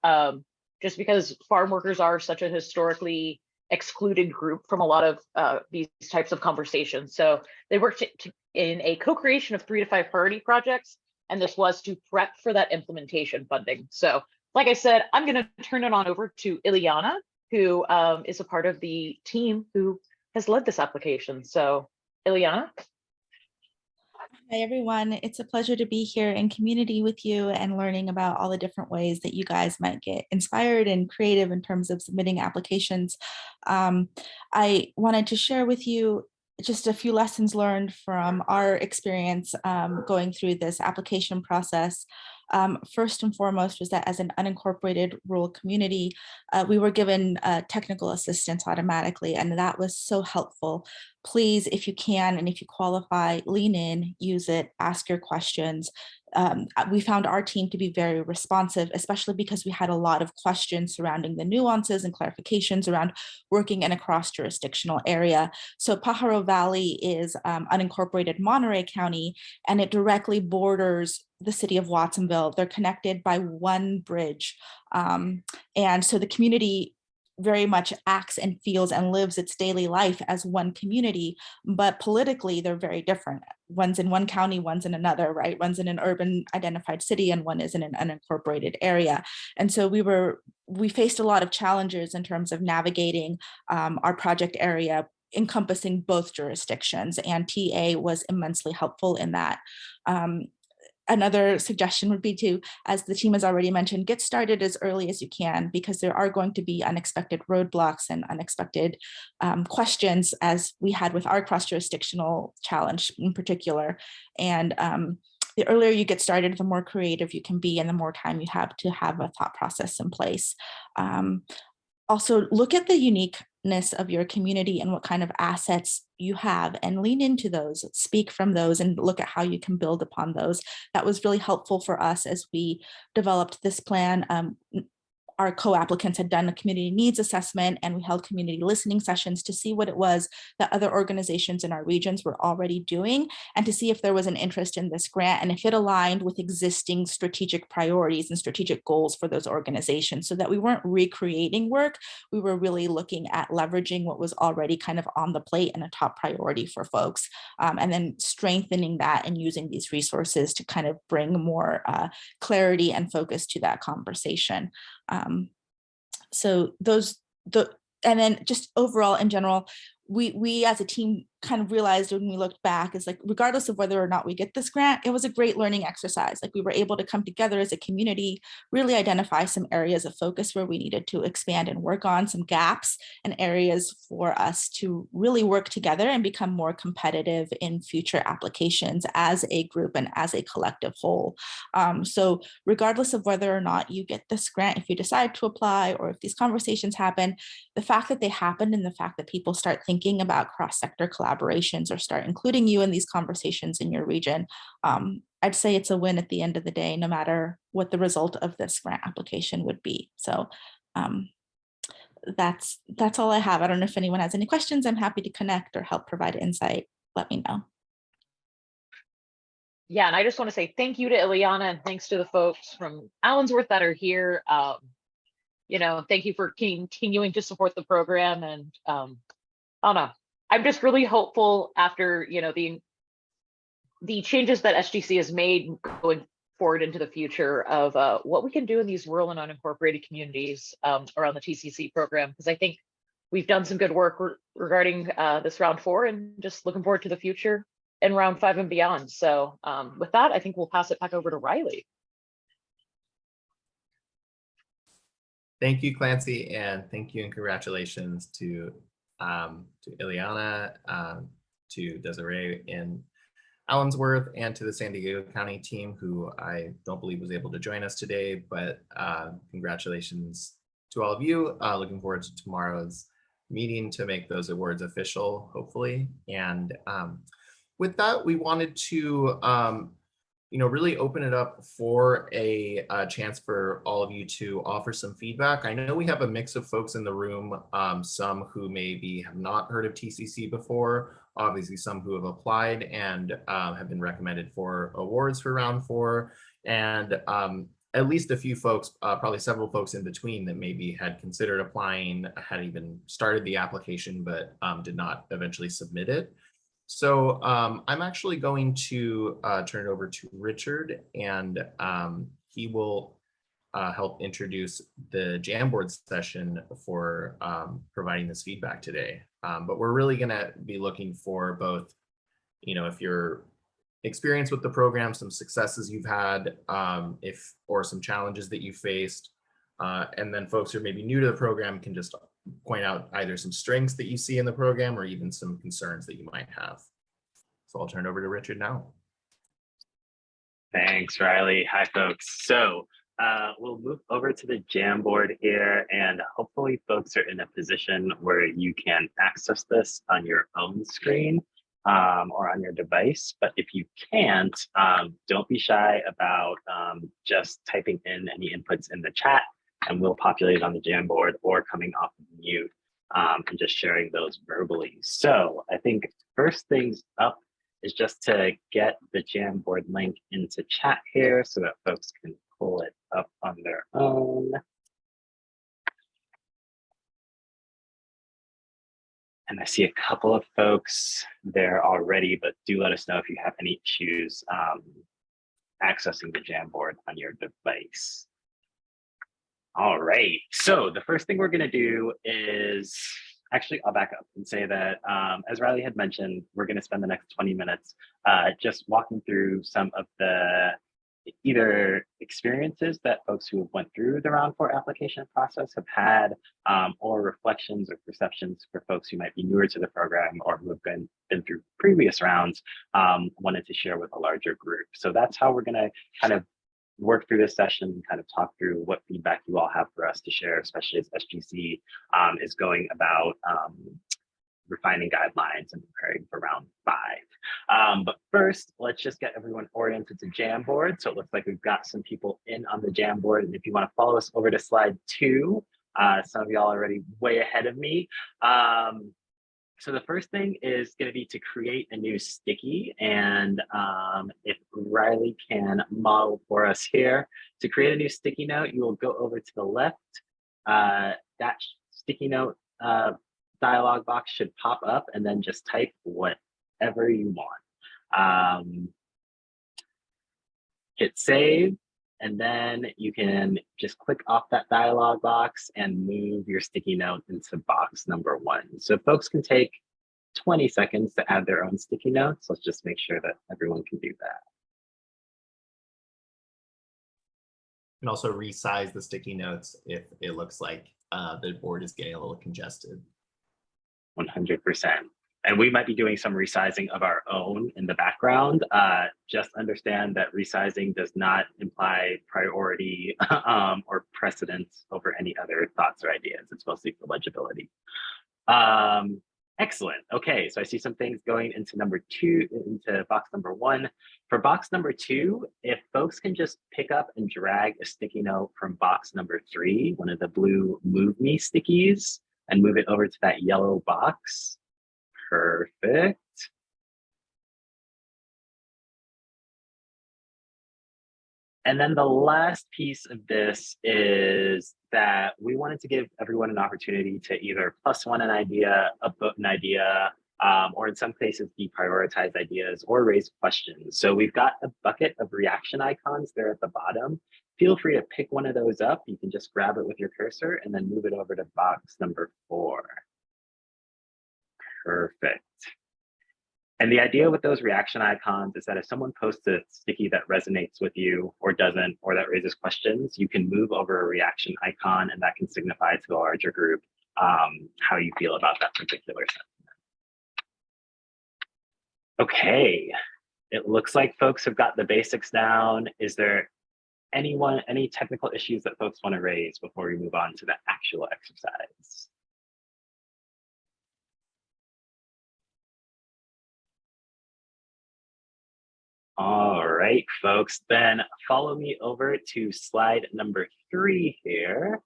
just because farm workers are such a historically excluded group from a lot of these types of conversations. So they worked in a co-creation of 3 to 5 priority projects, and this was to prep for that implementation funding. So like I said, I'm going to turn it on over to Ileana, who is a part of the team who has led this application. So Ileana. Hi, everyone. It's a pleasure to be here in community with you and learning about all the different ways that you guys might get inspired and creative in terms of submitting applications. I wanted to share with you just a few lessons learned from our experience going through this application process. First and foremost was that as an unincorporated rural community, we were given technical assistance automatically, and that was so helpful. Please, if you can, and if you qualify, lean in, use it, ask your questions. We found our team to be very responsive, especially because we had a lot of questions surrounding the nuances and clarifications around working in a cross-jurisdictional area. So Pajaro Valley is unincorporated Monterey County, and it directly borders the city of Watsonville. They're connected by one bridge. And so the community very much acts and feels and lives its daily life as one community, but politically they're very different. One's in one county, one's in another, right? One's in an urban identified city and one is in an unincorporated area. And so we faced a lot of challenges in terms of navigating our project area encompassing both jurisdictions, and TA was immensely helpful in that. Another suggestion would be to, as the team has already mentioned, get started as early as you can, because there are going to be unexpected roadblocks and unexpected questions, as we had with our cross-jurisdictional challenge in particular. And the earlier you get started, the more creative you can be and the more time you have to have a thought process in place. Also, look at the uniqueness of your community and what kind of assets you have and lean into those, speak from those, and look at how you can build upon those. That was really helpful for us as we developed this plan. Our co-applicants had done a community needs assessment, and we held community listening sessions to see what it was that other organizations in our regions were already doing, and to see if there was an interest in this grant and if it aligned with existing strategic priorities and strategic goals for those organizations, so that we weren't recreating work. We were really looking at leveraging what was already kind of on the plate and a top priority for folks, and then strengthening that and using these resources to kind of bring more clarity and focus to that conversation. And then just overall in general, we as a team kind of realized when we looked back is like, regardless of whether or not we get this grant, it was a great learning exercise. Like we were able to come together as a community, really identify some areas of focus where we needed to expand and work on some gaps and areas for us to really work together and become more competitive in future applications as a group and as a collective whole. So regardless of whether or not you get this grant, if you decide to apply or if these conversations happen, the fact that they happen and the fact that people start thinking about cross-sector collaborations or start including you in these conversations in your region, I'd say it's a win at the end of the day, no matter what the result of this grant application would be. So that's all I have. I don't know if anyone has any questions. I'm happy to connect or help provide insight. Let me know. Yeah, and I just want to say thank you to Ileana and thanks to the folks from Allensworth that are here. Thank you for continuing to support the program. And I don't know, I'm just really hopeful after, the changes that SGC has made going forward into the future of what we can do in these rural and unincorporated communities around the TCC program, because I think we've done some good work regarding this round 4 and just looking forward to the future in round 5 and beyond. So with that, I think we'll pass it back over to Riley. Thank you, Clancy, and thank you and congratulations to Ileana, to Desiree in Allensworth, and to the San Diego County team, who I don't believe was able to join us today, but congratulations to all of you. Looking forward to tomorrow's meeting to make those awards official, hopefully. And with that, we wanted to really open it up for a chance for all of you to offer some feedback. I know we have a mix of folks in the room, some who maybe have not heard of TCC before, obviously some who have applied and have been recommended for awards for round 4, and at least a few folks, probably several folks in between that maybe had considered applying, had even started the application, but did not eventually submit it. So I'm actually going to turn it over to Richard, and he will help introduce the Jamboard session for providing this feedback today. But we're really going to be looking for both, if you're experienced with the program, some successes you've had, or some challenges that you faced, and then folks who are maybe new to the program can just point out either some strengths that you see in the program or even some concerns that you might have. So I'll turn it over to Richard now. Thanks, Riley. Hi, folks. So we'll move over to the Jamboard here, and hopefully folks are in a position where you can access this on your own screen or on your device. But if you can't, don't be shy about just typing in any inputs in the chat, and we'll populate it on the Jamboard, or coming off of mute and just sharing those verbally. So I think first things up is just to get the Jamboard link into chat here so that folks can pull it up on their own. And I see a couple of folks there already, but do let us know if you have any issues accessing the Jamboard on your device. All right, so the first thing we're gonna do is, actually, I'll back up and say that, as Riley had mentioned, we're going to spend the next 20 minutes just walking through some of the either experiences that folks who went through the round 4 application process have had, or reflections or perceptions for folks who might be newer to the program or who have been through previous rounds, wanted to share with a larger group. So that's how we're going to kind of work through this session, kind of talk through what feedback you all have for us to share, especially as SGC is going about refining guidelines and preparing for round 5. But first, let's just get everyone oriented to Jamboard. So it looks like we've got some people in on the Jamboard. And if you want to follow us over to slide 2, some of y'all are already way ahead of me. So the first thing is going to be to create a new sticky. And if Riley can model for us here, to create a new sticky note, you will go over to the left. That sticky note dialog box should pop up, and then just type whatever you want. Hit save. And then you can just click off that dialog box and move your sticky note into box number 1. So folks can take 20 seconds to add their own sticky notes. Let's just make sure that everyone can do that. And also resize the sticky notes if it looks like the board is getting a little congested. 100%. And we might be doing some resizing of our own in the background. Just understand that resizing does not imply priority or precedence over any other thoughts or ideas. It's mostly for legibility. Excellent. Okay, so I see some things going into into box number 1. For box number 2, if folks can just pick up and drag a sticky note from box number 3, one of the blue Move Me stickies, and move it over to that yellow box. Perfect. And then the last piece of this is that we wanted to give everyone an opportunity to either +1 an idea, upvote an idea, or in some cases deprioritize ideas or raise questions. So we've got a bucket of reaction icons there at the bottom. Feel free to pick one of those up. You can just grab it with your cursor and then move it over to box number 4. Perfect. And the idea with those reaction icons is that if someone posts a sticky that resonates with you or doesn't, or that raises questions, you can move over a reaction icon, and that can signify to the larger group how you feel about that particular sentiment. Okay, it looks like folks have got the basics down. Is there any technical issues that folks want to raise before we move on to the actual exercise? All right, folks, then follow me over to slide number 3 here.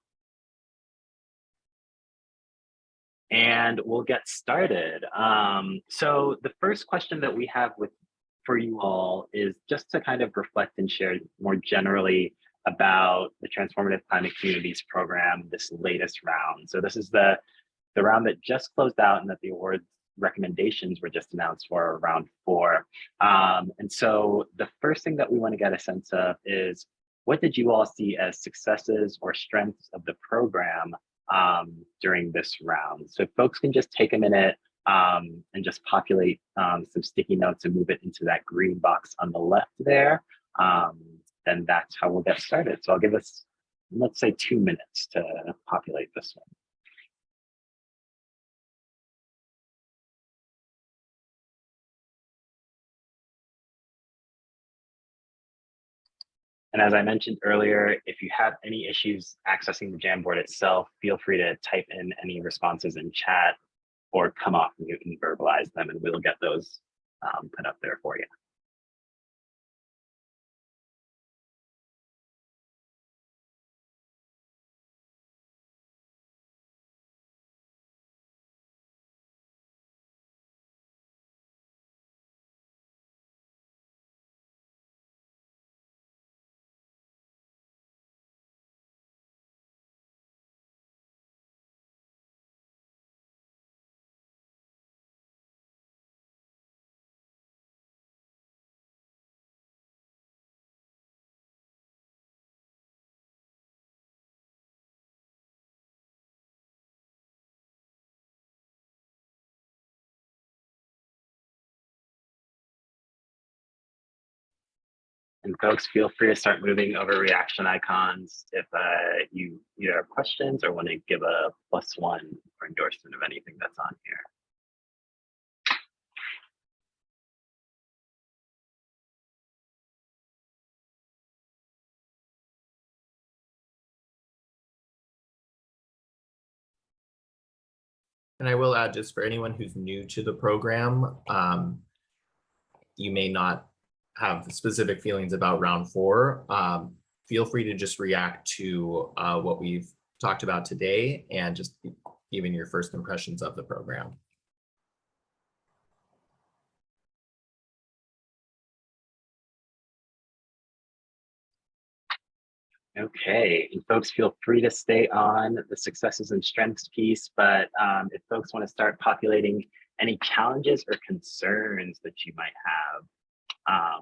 And we'll get started. So the first question that we have for you all is just to kind of reflect and share more generally about the Transformative Climate Communities program, this latest round. So this is the round that just closed out and that the award recommendations were just announced for round 4. And so the first thing that we want to get a sense of is, what did you all see as successes or strengths of the program during this round? So if folks can just take a minute and just populate some sticky notes and move it into that green box on the left there, then that's how we'll get started. So I'll give us, let's say, 2 minutes to populate this one. And as I mentioned earlier, if you have any issues accessing the Jamboard itself, feel free to type in any responses in chat or come off mute and verbalize them, and we'll get those put up there for you. And folks, feel free to start moving over reaction icons if you either have questions or want to give a +1 for endorsement of anything that's on here. And I will add, just for anyone who's new to the program, you may not have specific feelings about round 4. Feel free to just react to what we've talked about today and just giving your first impressions of the program. Okay, and folks, feel free to stay on the successes and strengths piece, but if folks want to start populating any challenges or concerns that you might have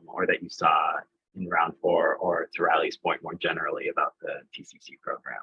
or that you saw in round 4, or to Riley's point more generally about the TCC program.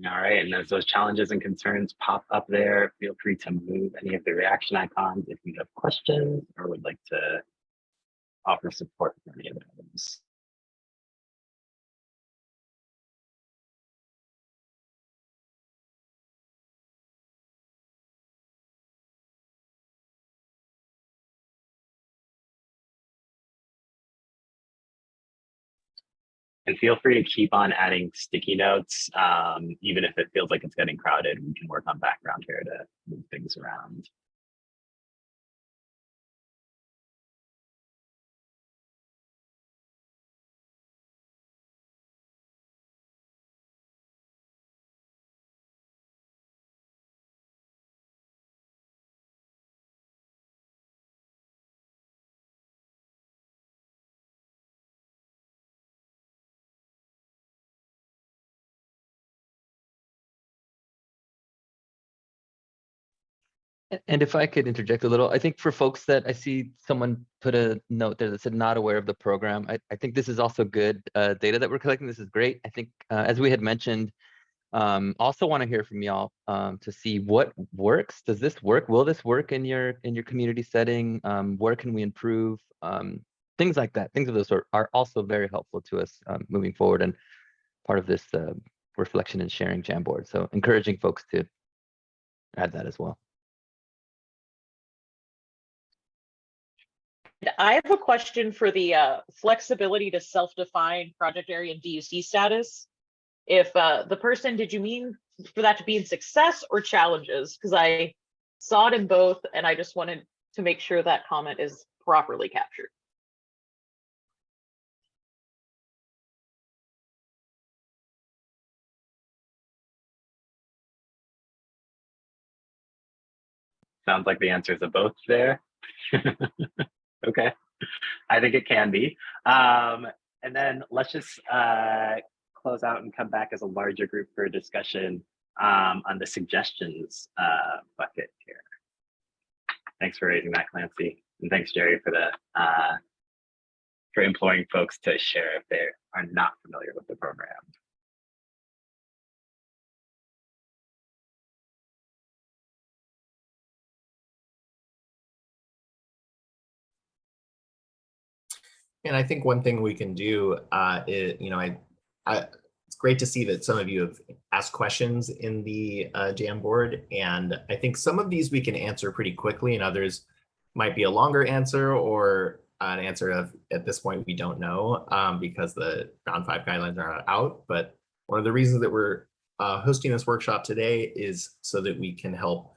All right, and as those challenges and concerns pop up there, feel free to move any of the reaction icons if you have questions or would like to offer support for any of those. And feel free to keep on adding sticky notes, even if it feels like it's getting crowded. We can work on background here to move things around. And if I could interject a little, I think for folks that I see someone put a note there that said not aware of the program, I think this is also good data that we're collecting. This is great. I think as we had mentioned, also want to hear from y'all to see what works. Does this work? Will this work in your community setting? Where can we improve? Things like that. Things of those sort are also very helpful to us moving forward and part of this reflection and sharing Jamboard. So encouraging folks to add that as well. I have a question for the flexibility to self-define project area and DUC status. If the person, did you mean for that to be in success or challenges? Because I saw it in both, and I just wanted to make sure that comment is properly captured. Sounds like the answers are both there. Okay, I think it can be. And then let's just close out and come back as a larger group for a discussion on the suggestions bucket here. Thanks for raising that, Clancy, and thanks, Jerry, for the for imploring folks to share if they are not familiar with the program. And I think one thing we can do is, it's great to see that some of you have asked questions in the Jamboard, and I think some of these we can answer pretty quickly, and others might be a longer answer or an answer of at this point we don't know because the Round 5 guidelines are out. But one of the reasons that we're hosting this workshop today is so that we can help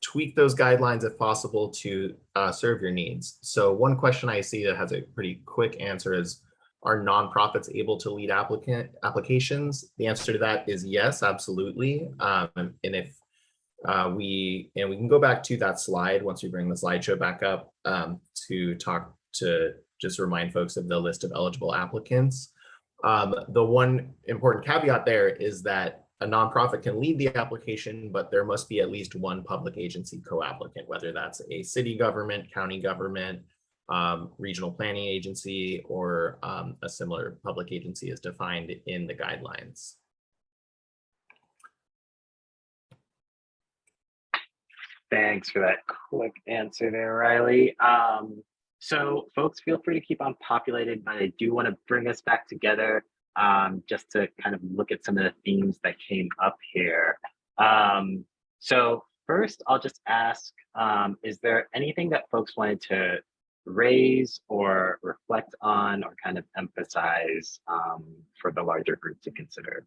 tweak those guidelines if possible to serve your needs. So one question I see that has a pretty quick answer is, are nonprofits able to lead applications? The answer to that is yes, absolutely. And if we can go back to that slide once we bring the slideshow back up to just remind folks of the list of eligible applicants. The one important caveat there is that a nonprofit can lead the application, but there must be at least one public agency co-applicant, whether that's a city government, county government, regional planning agency, or a similar public agency as defined in the guidelines. Thanks for that quick answer there, Riley. So folks, feel free to keep on populating, but I do want to bring us back together just to kind of look at some of the themes that came up here. So first, I'll just ask, is there anything that folks wanted to raise or reflect on or kind of emphasize for the larger group to consider?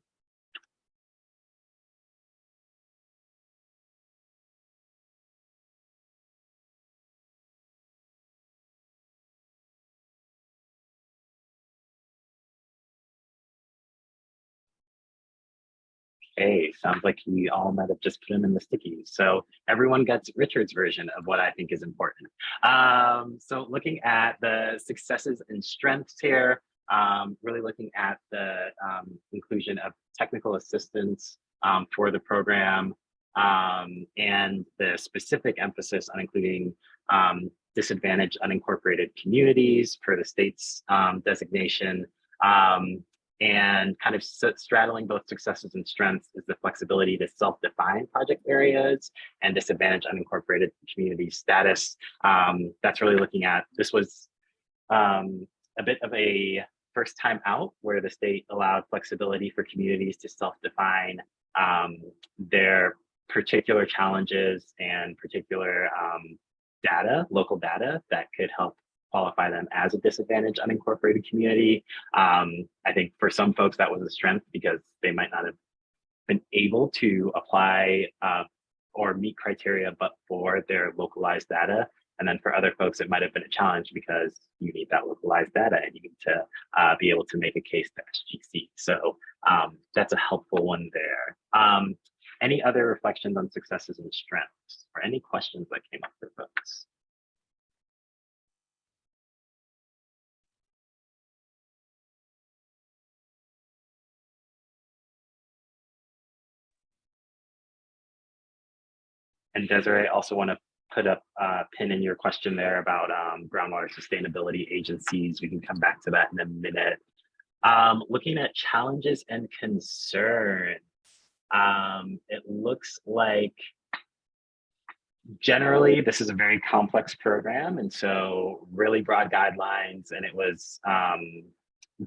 Okay, sounds like we all might have just put them in the stickies. So everyone gets Richard's version of what I think is important. So looking at the successes and strengths here, really looking at the inclusion of technical assistance for the program and the specific emphasis on including disadvantaged unincorporated communities for the state's designation. And kind of straddling both successes and strengths is the flexibility to self-define project areas and disadvantaged unincorporated community status. That's really looking at, this was a bit of a first time out where the state allowed flexibility for communities to self-define their particular challenges and particular data, local data that could help qualify them as a disadvantaged unincorporated community. I think for some folks that was a strength because they might not have been able to apply or meet criteria but for their localized data. And then for other folks, it might have been a challenge because you need that localized data and you need to be able to make a case to SGC. So that's a helpful one there. Any other reflections on successes and strengths or any questions that came up for folks? And Desiree, also want to put up a pin in your question there about groundwater sustainability agencies. We can come back to that in a minute. Looking at challenges and concerns, it looks like generally this is a very complex program, and so really broad guidelines, and it was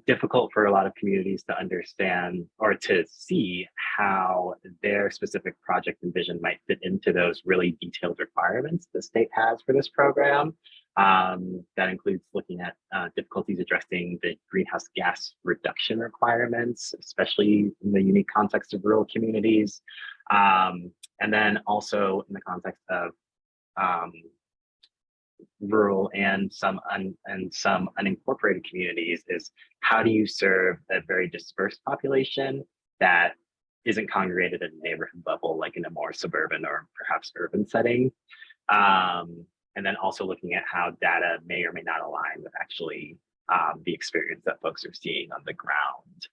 difficult for a lot of communities to understand or to see how their specific project and vision might fit into those really detailed requirements the state has for this program. That includes looking at difficulties addressing the greenhouse gas reduction requirements, especially in the unique context of rural communities. And then also in the context of rural and some unincorporated communities, is how do you serve a very dispersed population that isn't congregated at a neighborhood level, like in a more suburban or perhaps urban setting. And then also looking at how data may or may not align with actually the experience that folks are seeing on the ground.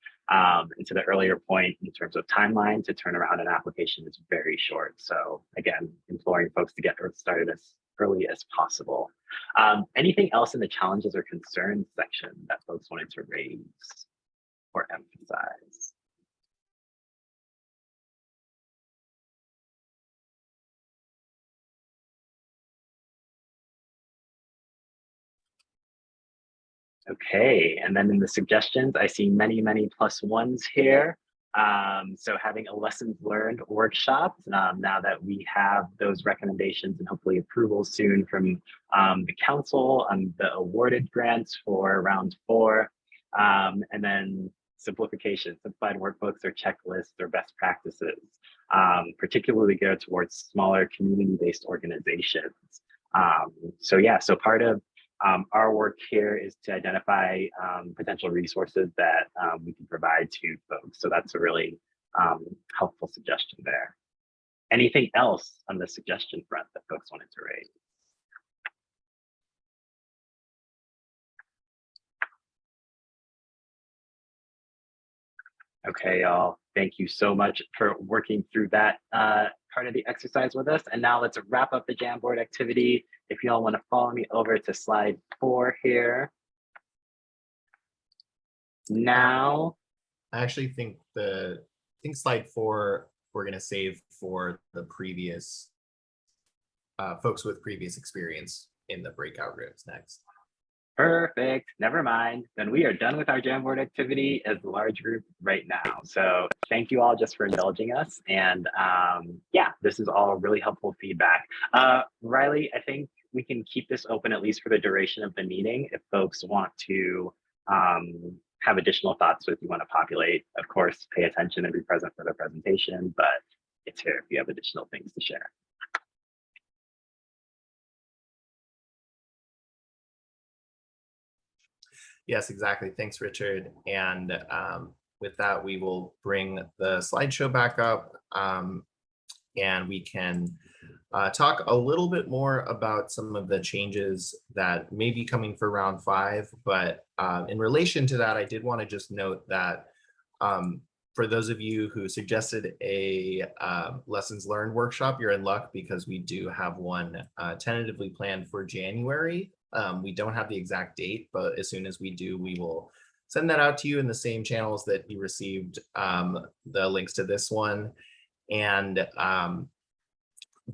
And to the earlier point, in terms of timeline to turn around an application is very short. So again, imploring folks to get started as early as possible. Anything else in the challenges or concerns section that folks wanted to raise or emphasize? Okay, and then in the suggestions, I see many, many +1s here. So having a lessons learned workshop, now that we have those recommendations and hopefully approval soon from the council on the awarded grants for round 4, and then simplification, simplified workbooks or checklists or best practices, particularly geared towards smaller community-based organizations. So yeah, so part of our work here is to identify potential resources that we can provide to folks. So that's a really helpful suggestion there. Anything else on the suggestion front that folks wanted to raise? Okay, y'all, thank you so much for working through that part of the exercise with us. And now let's wrap up the Jamboard activity. If y'all want to follow me over to slide 4 here. Now, I actually think slide 4 we're going to save for the previous folks with previous experience in the breakout rooms next. Perfect. Never mind. Then we are done with our Jamboard activity as a large group right now. So thank you all just for indulging us. And yeah, this is all really helpful feedback. Riley, I think we can keep this open at least for the duration of the meeting. If folks want to have additional thoughts, so if you want to populate, of course, pay attention and be present for the presentation, but it's here if you have additional things to share. Yes, exactly. Thanks, Richard. And with that, we will bring the slideshow back up and we can talk a little bit more about some of the changes that may be coming for round 5. But in relation to that, I did want to just note that for those of you who suggested a lessons learned workshop, you're in luck because we do have one tentatively planned for January. We don't have the exact date, but as soon as we do, we will send that out to you in the same channels that you received the links to this one. And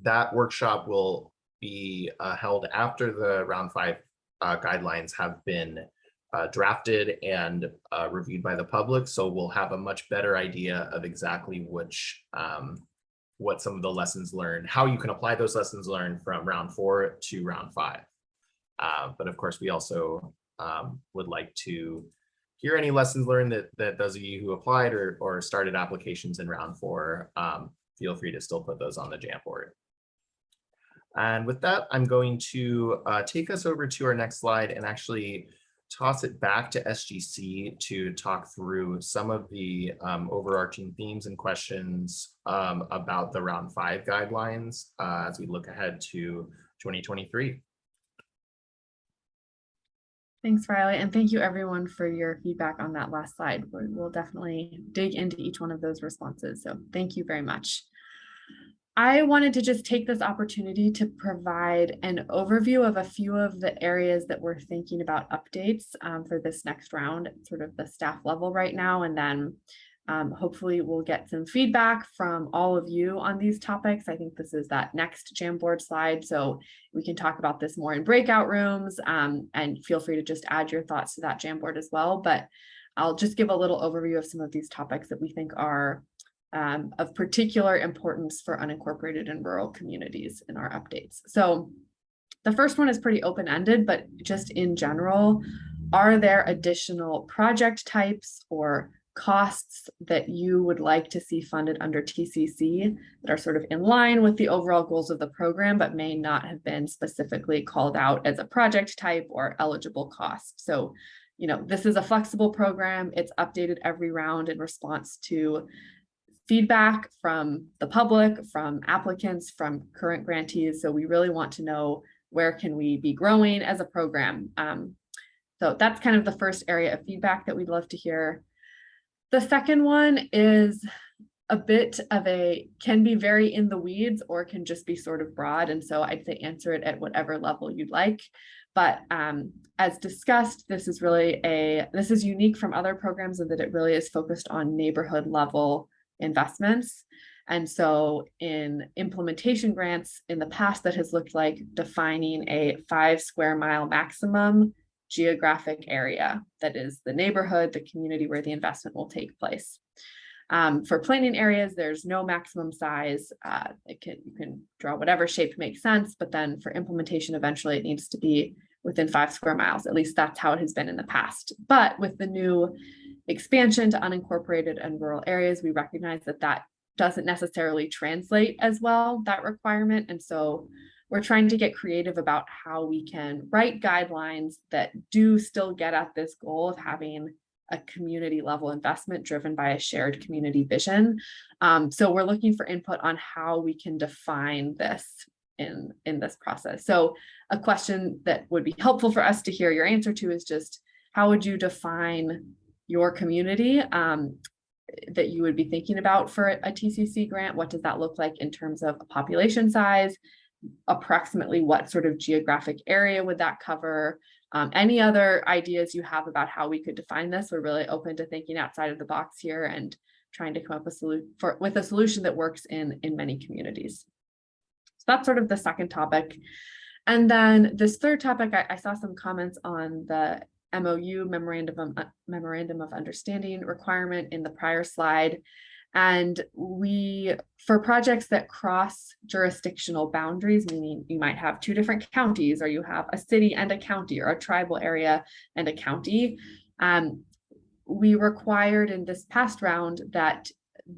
that workshop will be held after the round 5 guidelines have been drafted and reviewed by the public. So we'll have a much better idea of exactly what some of the lessons learned, how you can apply those lessons learned from round 4 to round 5. But of course, we also would like to hear any lessons learned that those of you who applied or started applications in round 4, feel free to still put those on the Jamboard. And with that, I'm going to take us over to our next slide and actually toss it back to SGC to talk through some of the overarching themes and questions about the round 5 guidelines as we look ahead to 2023. Thanks, Riley, and thank you everyone for your feedback on that last slide. We'll definitely dig into each one of those responses, so thank you very much. I wanted to just take this opportunity to provide an overview of a few of the areas that we're thinking about updates for this next round, at sort of the staff level right now. And then hopefully we'll get some feedback from all of you on these topics. I think this is that next Jamboard slide, so we can talk about this more in breakout rooms, and feel free to just add your thoughts to that Jamboard as well. But I'll just give a little overview of some of these topics that we think are of particular importance for unincorporated and rural communities in our updates. So the first one is pretty open-ended, but just in general, are there additional project types or costs that you would like to see funded under TCC that are sort of in line with the overall goals of the program, but may not have been specifically called out as a project type or eligible cost? So, you know, this is a flexible program. It's updated every round in response to feedback from the public, from applicants, from current grantees. So we really want to know, where can we be growing as a program? So that's kind of the first area of feedback that we'd love to hear. The second one is a bit of can be very in the weeds or can just be sort of broad. And so I'd say answer it at whatever level you'd like. But as discussed, this is unique from other programs in that it really is focused on neighborhood level investments. And so in implementation grants in the past, that has looked like defining a 5 square mile maximum geographic area that is the neighborhood, the community where the investment will take place. For planning areas, there's no maximum size. You can draw whatever shape makes sense, but then for implementation, eventually it needs to be within 5 square miles. At least that's how it has been in the past. But with the new expansion to unincorporated and rural areas, we recognize that that doesn't necessarily translate as well, that requirement. And so we're trying to get creative about how we can write guidelines that do still get at this goal of having a community level investment driven by a shared community vision. So we're looking for input on how we can define this in this process. So a question that would be helpful for us to hear your answer to is just, how would you define your community that you would be thinking about for a TCC grant? What does that look like in terms of a population size? Approximately what sort of geographic area would that cover? Any other ideas you have about how we could define this? We're really open to thinking outside of the box here and trying to come up with a solution that works in many communities. So that's sort of the second topic. And then this third topic, I saw some comments on the MOU, Memorandum of Understanding requirement in the prior slide. And for projects that cross jurisdictional boundaries, meaning you might have 2 different counties, or you have a city and a county, or a tribal area and a county, we required in this past round that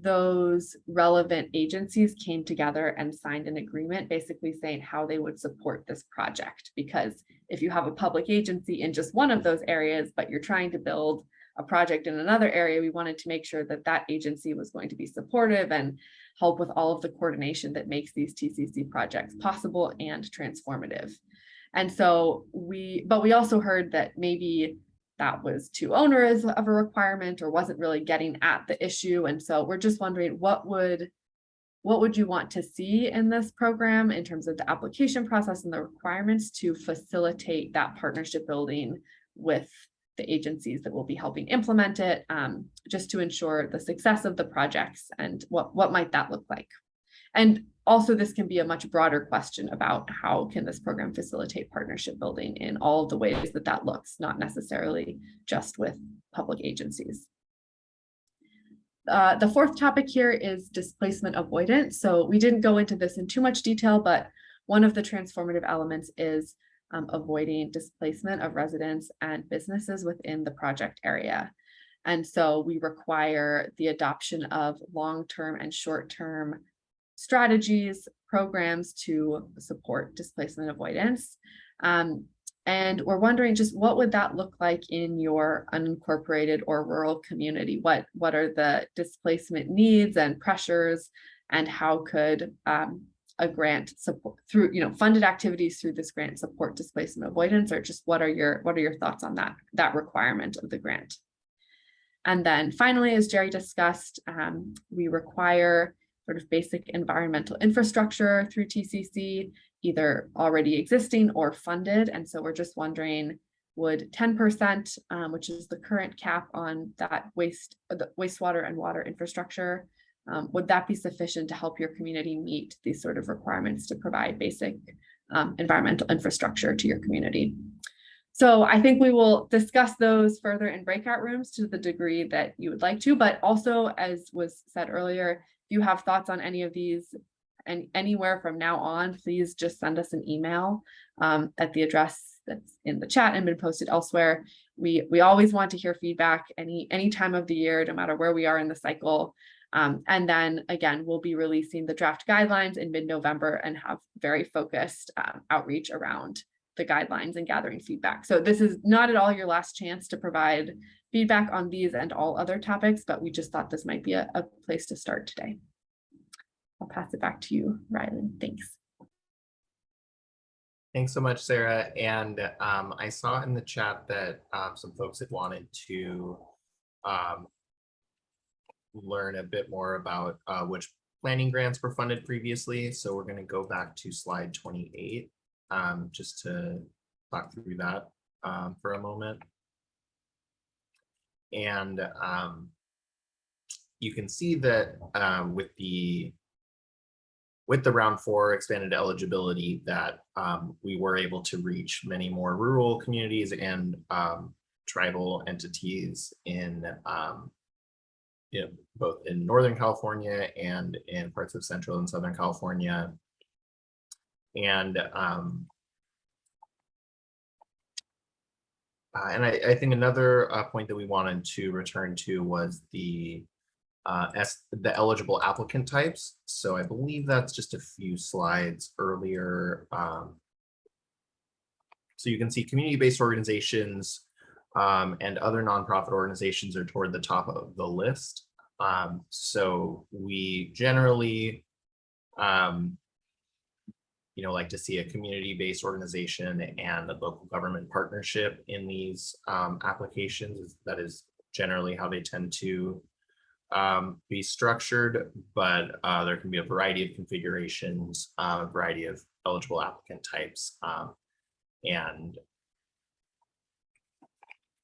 those relevant agencies came together and signed an agreement basically saying how they would support this project. Because if you have a public agency in just one of those areas, but you're trying to build a project in another area, we wanted to make sure that that agency was going to be supportive and help with all of the coordination that makes these TCC projects possible and transformative. And so but we also heard that maybe that was too onerous of a requirement or wasn't really getting at the issue. And so we're just wondering, what would you want to see in this program in terms of the application process and the requirements to facilitate that partnership building with the agencies that will be helping implement it, just to ensure the success of the projects, and what might that look like? And also, this can be a much broader question about how can this program facilitate partnership building in all of the ways that looks, not necessarily just with public agencies. The fourth topic here is displacement avoidance. So we didn't go into this in too much detail, but one of the transformative elements is avoiding displacement of residents and businesses within the project area. And so we require the adoption of long-term and short-term strategies, programs to support displacement avoidance. And we're wondering, just what would that look like in your unincorporated or rural community? What are the displacement needs and pressures, and how could a grant support through, funded activities through this grant support displacement avoidance? Or just what are your thoughts on that requirement of the grant? And then finally, as Jerry discussed, we require sort of basic environmental infrastructure through TCC, either already existing or funded. And so we're just wondering, would 10%, which is the current cap on that the wastewater and water infrastructure, would that be sufficient to help your community meet these sort of requirements to provide basic environmental infrastructure to your community? So I think we will discuss those further in breakout rooms to the degree that you would like to, but also, as was said earlier, if you have thoughts on any of these and anywhere from now on, please just send us an email at the address that's in the chat and been posted elsewhere. We always want to hear feedback any time of the year, no matter where we are in the cycle. And then again, we'll be releasing the draft guidelines in mid-November and have very focused outreach around the guidelines and gathering feedback. So this is not at all your last chance to provide feedback on these and all other topics, but we just thought this might be a place to start today. I'll pass it back to you, Rylan. Thanks. Thanks so much, Sarah. And I saw in the chat that some folks had wanted to learn a bit more about which planning grants were funded previously. So we're going to go back to slide 28 just to talk through that for a moment. And you can see that with the round 4 expanded eligibility that we were able to reach many more rural communities and tribal entities in both in Northern California and in parts of Central and Southern California. And I think another point that we wanted to return to was the eligible applicant types. So I believe that's just a few slides earlier. So you can see community-based organizations and other nonprofit organizations are toward the top of the list. So we generally like to see a community-based organization and a local government partnership in these applications. That is generally how they tend to be structured, but there can be a variety of configurations, a variety of eligible applicant types. And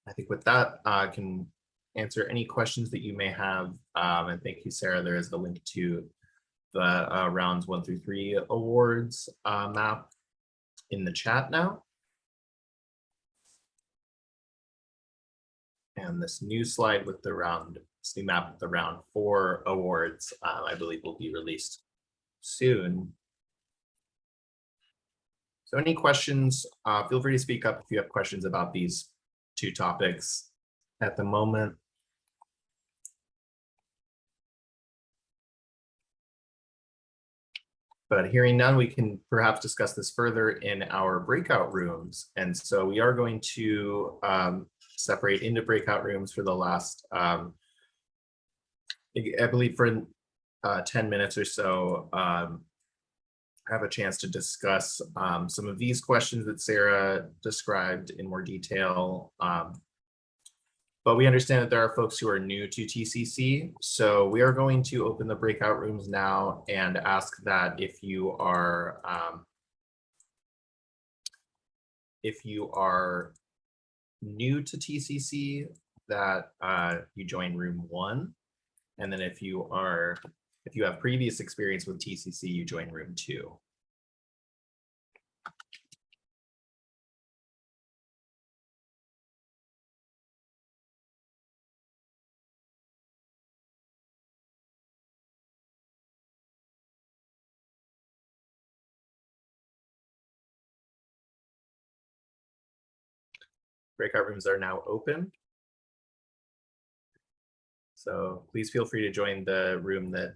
I think with that, I can answer any questions that you may have. And thank you, Sarah. There is the link to the rounds 1 through 3 awards map in the chat now. And this new slide with the this new map with the round 4 awards, I believe will be released soon. So any questions, feel free to speak up if you have questions about these 2 topics at the moment. But hearing none, we can perhaps discuss this further in our breakout rooms. And so we are going to separate into breakout rooms for the last, I believe for 10 minutes or so, have a chance to discuss some of these questions that Sarah described in more detail. But we understand that there are folks who are new to TCC. So we are going to open the breakout rooms now and ask that if you are new to TCC, that you join room 1. And then if you have previous experience with TCC, you join room 2. Breakout rooms are now open. So please feel free to join the room that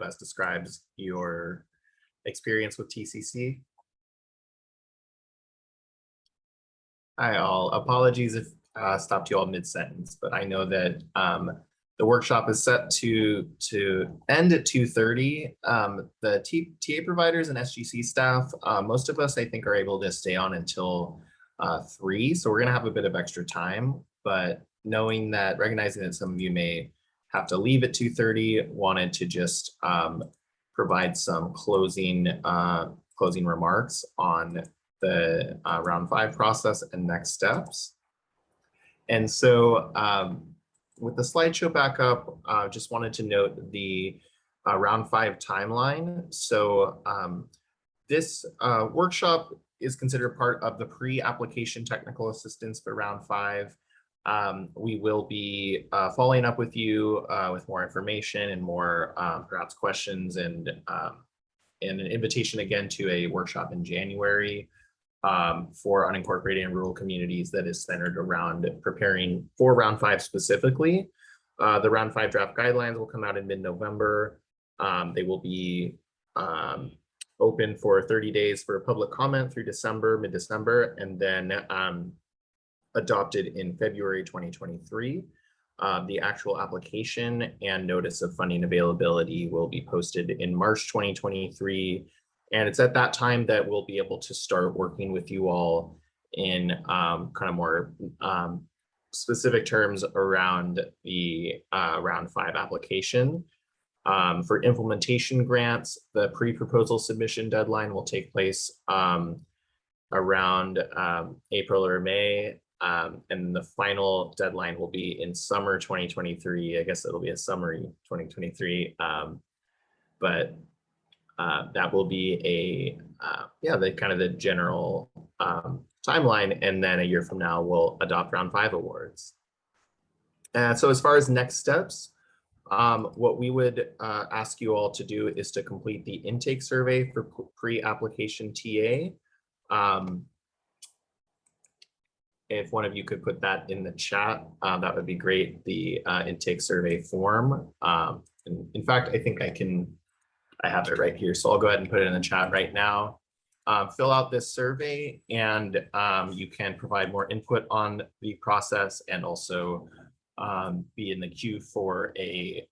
best describes your experience with TCC. Hi all, apologies if stopped you all mid-sentence, but I know that the workshop is set to end at 2:30. The TA providers and SGC staff, most of us I think are able to stay on until 3, so we're gonna have a bit of extra time, but recognizing that some of you may have to leave at 2:30, wanted to just provide some closing remarks on the round 5 process and next steps. And so with the slideshow back up, just wanted to note the round 5 timeline. So this workshop is considered part of the pre-application technical assistance for round 5. We will be following up with you with more information and more perhaps questions and an invitation again to a workshop in January for unincorporated and rural communities that is centered around preparing for round 5 specifically. The round 5 draft guidelines will come out in mid-November. They will be open for 30 days for public comment through mid-December, and then adopted in February 2023. The actual application and notice of funding availability will be posted in March 2023. And it's at that time that we'll be able to start working with you all in kind of more specific terms around the round 5 application. For implementation grants, the pre-proposal submission deadline will take place around April or May. And the final deadline will be in summer 2023. I guess it'll be a summary 2023. But that will be the kind of the general timeline. And then a year from now, we'll adopt round 5 awards. So as far as next steps, what we would ask you all to do is to complete the intake survey for pre-application TA. If one of you could put that in the chat, that would be great. The intake survey form. In fact, I think I have it right here. So I'll go ahead and put it in the chat right now. Fill out this survey and you can provide more input on the process and also be in the queue for a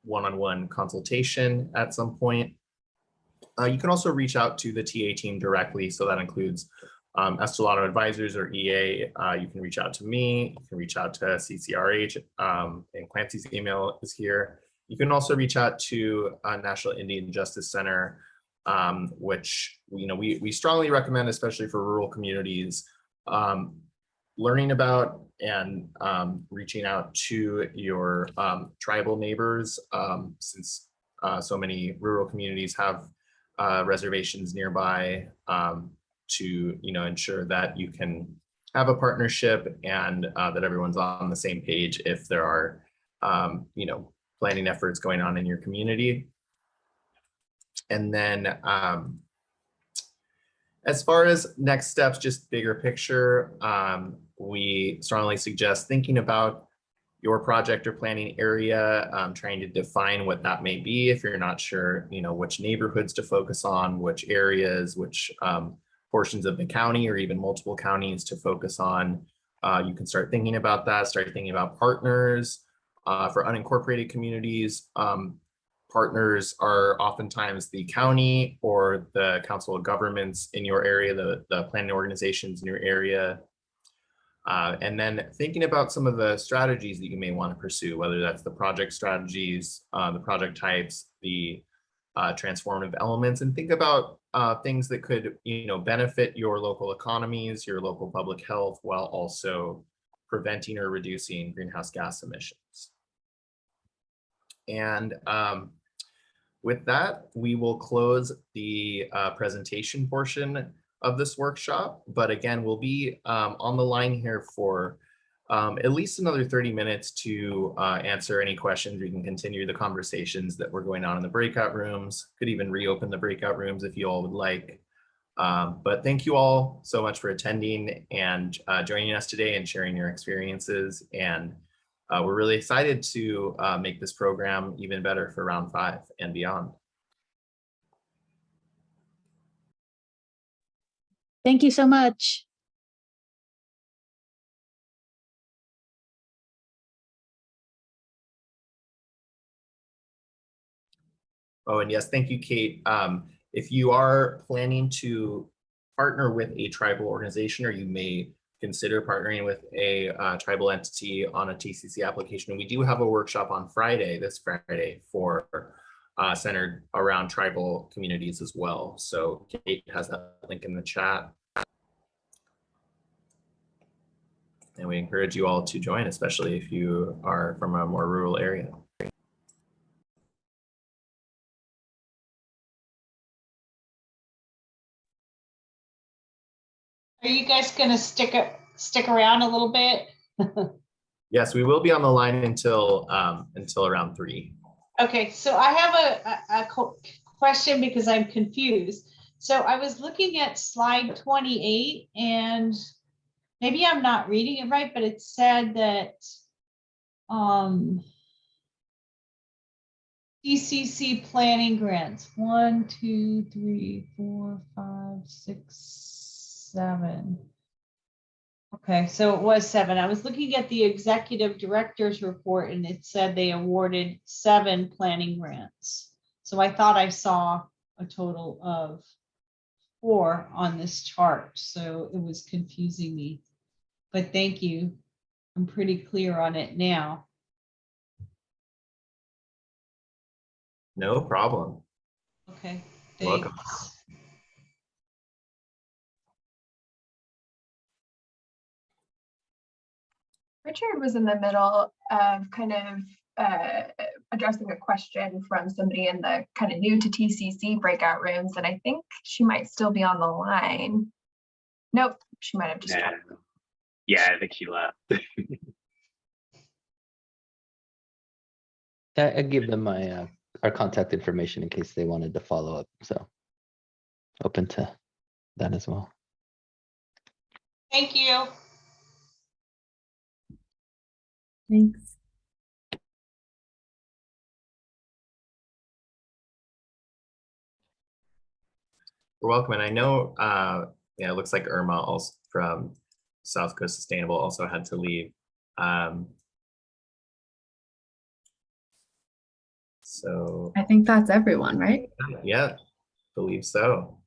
one-on-one consultation at some point. You can also reach out to the TA team directly. So that includes Estelado Advisors or EA. You can reach out to me, you can reach out to CCRH, and Clancy's email is here. You can also reach out to National Indian Justice Center, which we strongly recommend, especially for rural communities, learning about and reaching out to your tribal neighbors, since so many rural communities have reservations nearby, to ensure that you can have a partnership and that everyone's on the same page if there are planning efforts going on in your community. And then as far as next steps, just bigger picture, we strongly suggest thinking about your project or planning area, trying to define what that may be if you're not sure, which neighborhoods to focus on, which areas, which portions of the county or even multiple counties to focus on. You can start thinking about that, start thinking about partners. For unincorporated communities, partners are oftentimes the county or the council of governments in your area, the planning organizations in your area. And then thinking about some of the strategies that you may want to pursue, whether that's the project strategies, the project types, the transformative elements, and think about things that could benefit your local economies, your local public health, while also preventing or reducing greenhouse gas emissions. And with that, we will close the presentation portion of this workshop. But again, we'll be on the line here for at least another 30 minutes to answer any questions. We can continue the conversations that were going on in the breakout rooms. Could even reopen the breakout rooms if you all would like. But thank you all so much for attending and joining us today and sharing your experiences. And we're really excited to make this program even better for round 5 and beyond. Thank you so much. Oh, and yes, thank you, Kate. If you are planning to partner with a tribal organization, or you may consider partnering with a tribal entity on a TCC application. We do have a workshop on Friday, this Friday, for centered around tribal communities as well. So Kate has that link in the chat. And we encourage you all to join, especially if you are from a more rural area. Are you guys going to stick around a little bit? Yes, we will be on the line until around 3. Okay, so I have a question because I'm confused. So I was looking at slide 28 and maybe I'm not reading it right, but it said that TCC planning grants 1, 2, 3, 4, 5, 6, 7. Okay, so it was 7. I was looking at the executive director's report and it said they awarded 7 planning grants. So I thought I saw a total of 4 on this chart. So it was confusing me. But thank you. I'm pretty clear on it now. No problem. Okay, Welcome. thanks. Richard was in the middle of kind of addressing a question from somebody in the kind of new to TCC breakout rooms, and I think she might still be on the line. Nope, she might have just dropped. Yeah, I think she left. I give them my our contact information in case they wanted to follow up. So open to that as well. Thank you. Thanks. You're welcome. And I know, yeah, it looks like Irma also from South Coast Sustainable also had to leave. So I think that's everyone, right? yeah, believe so.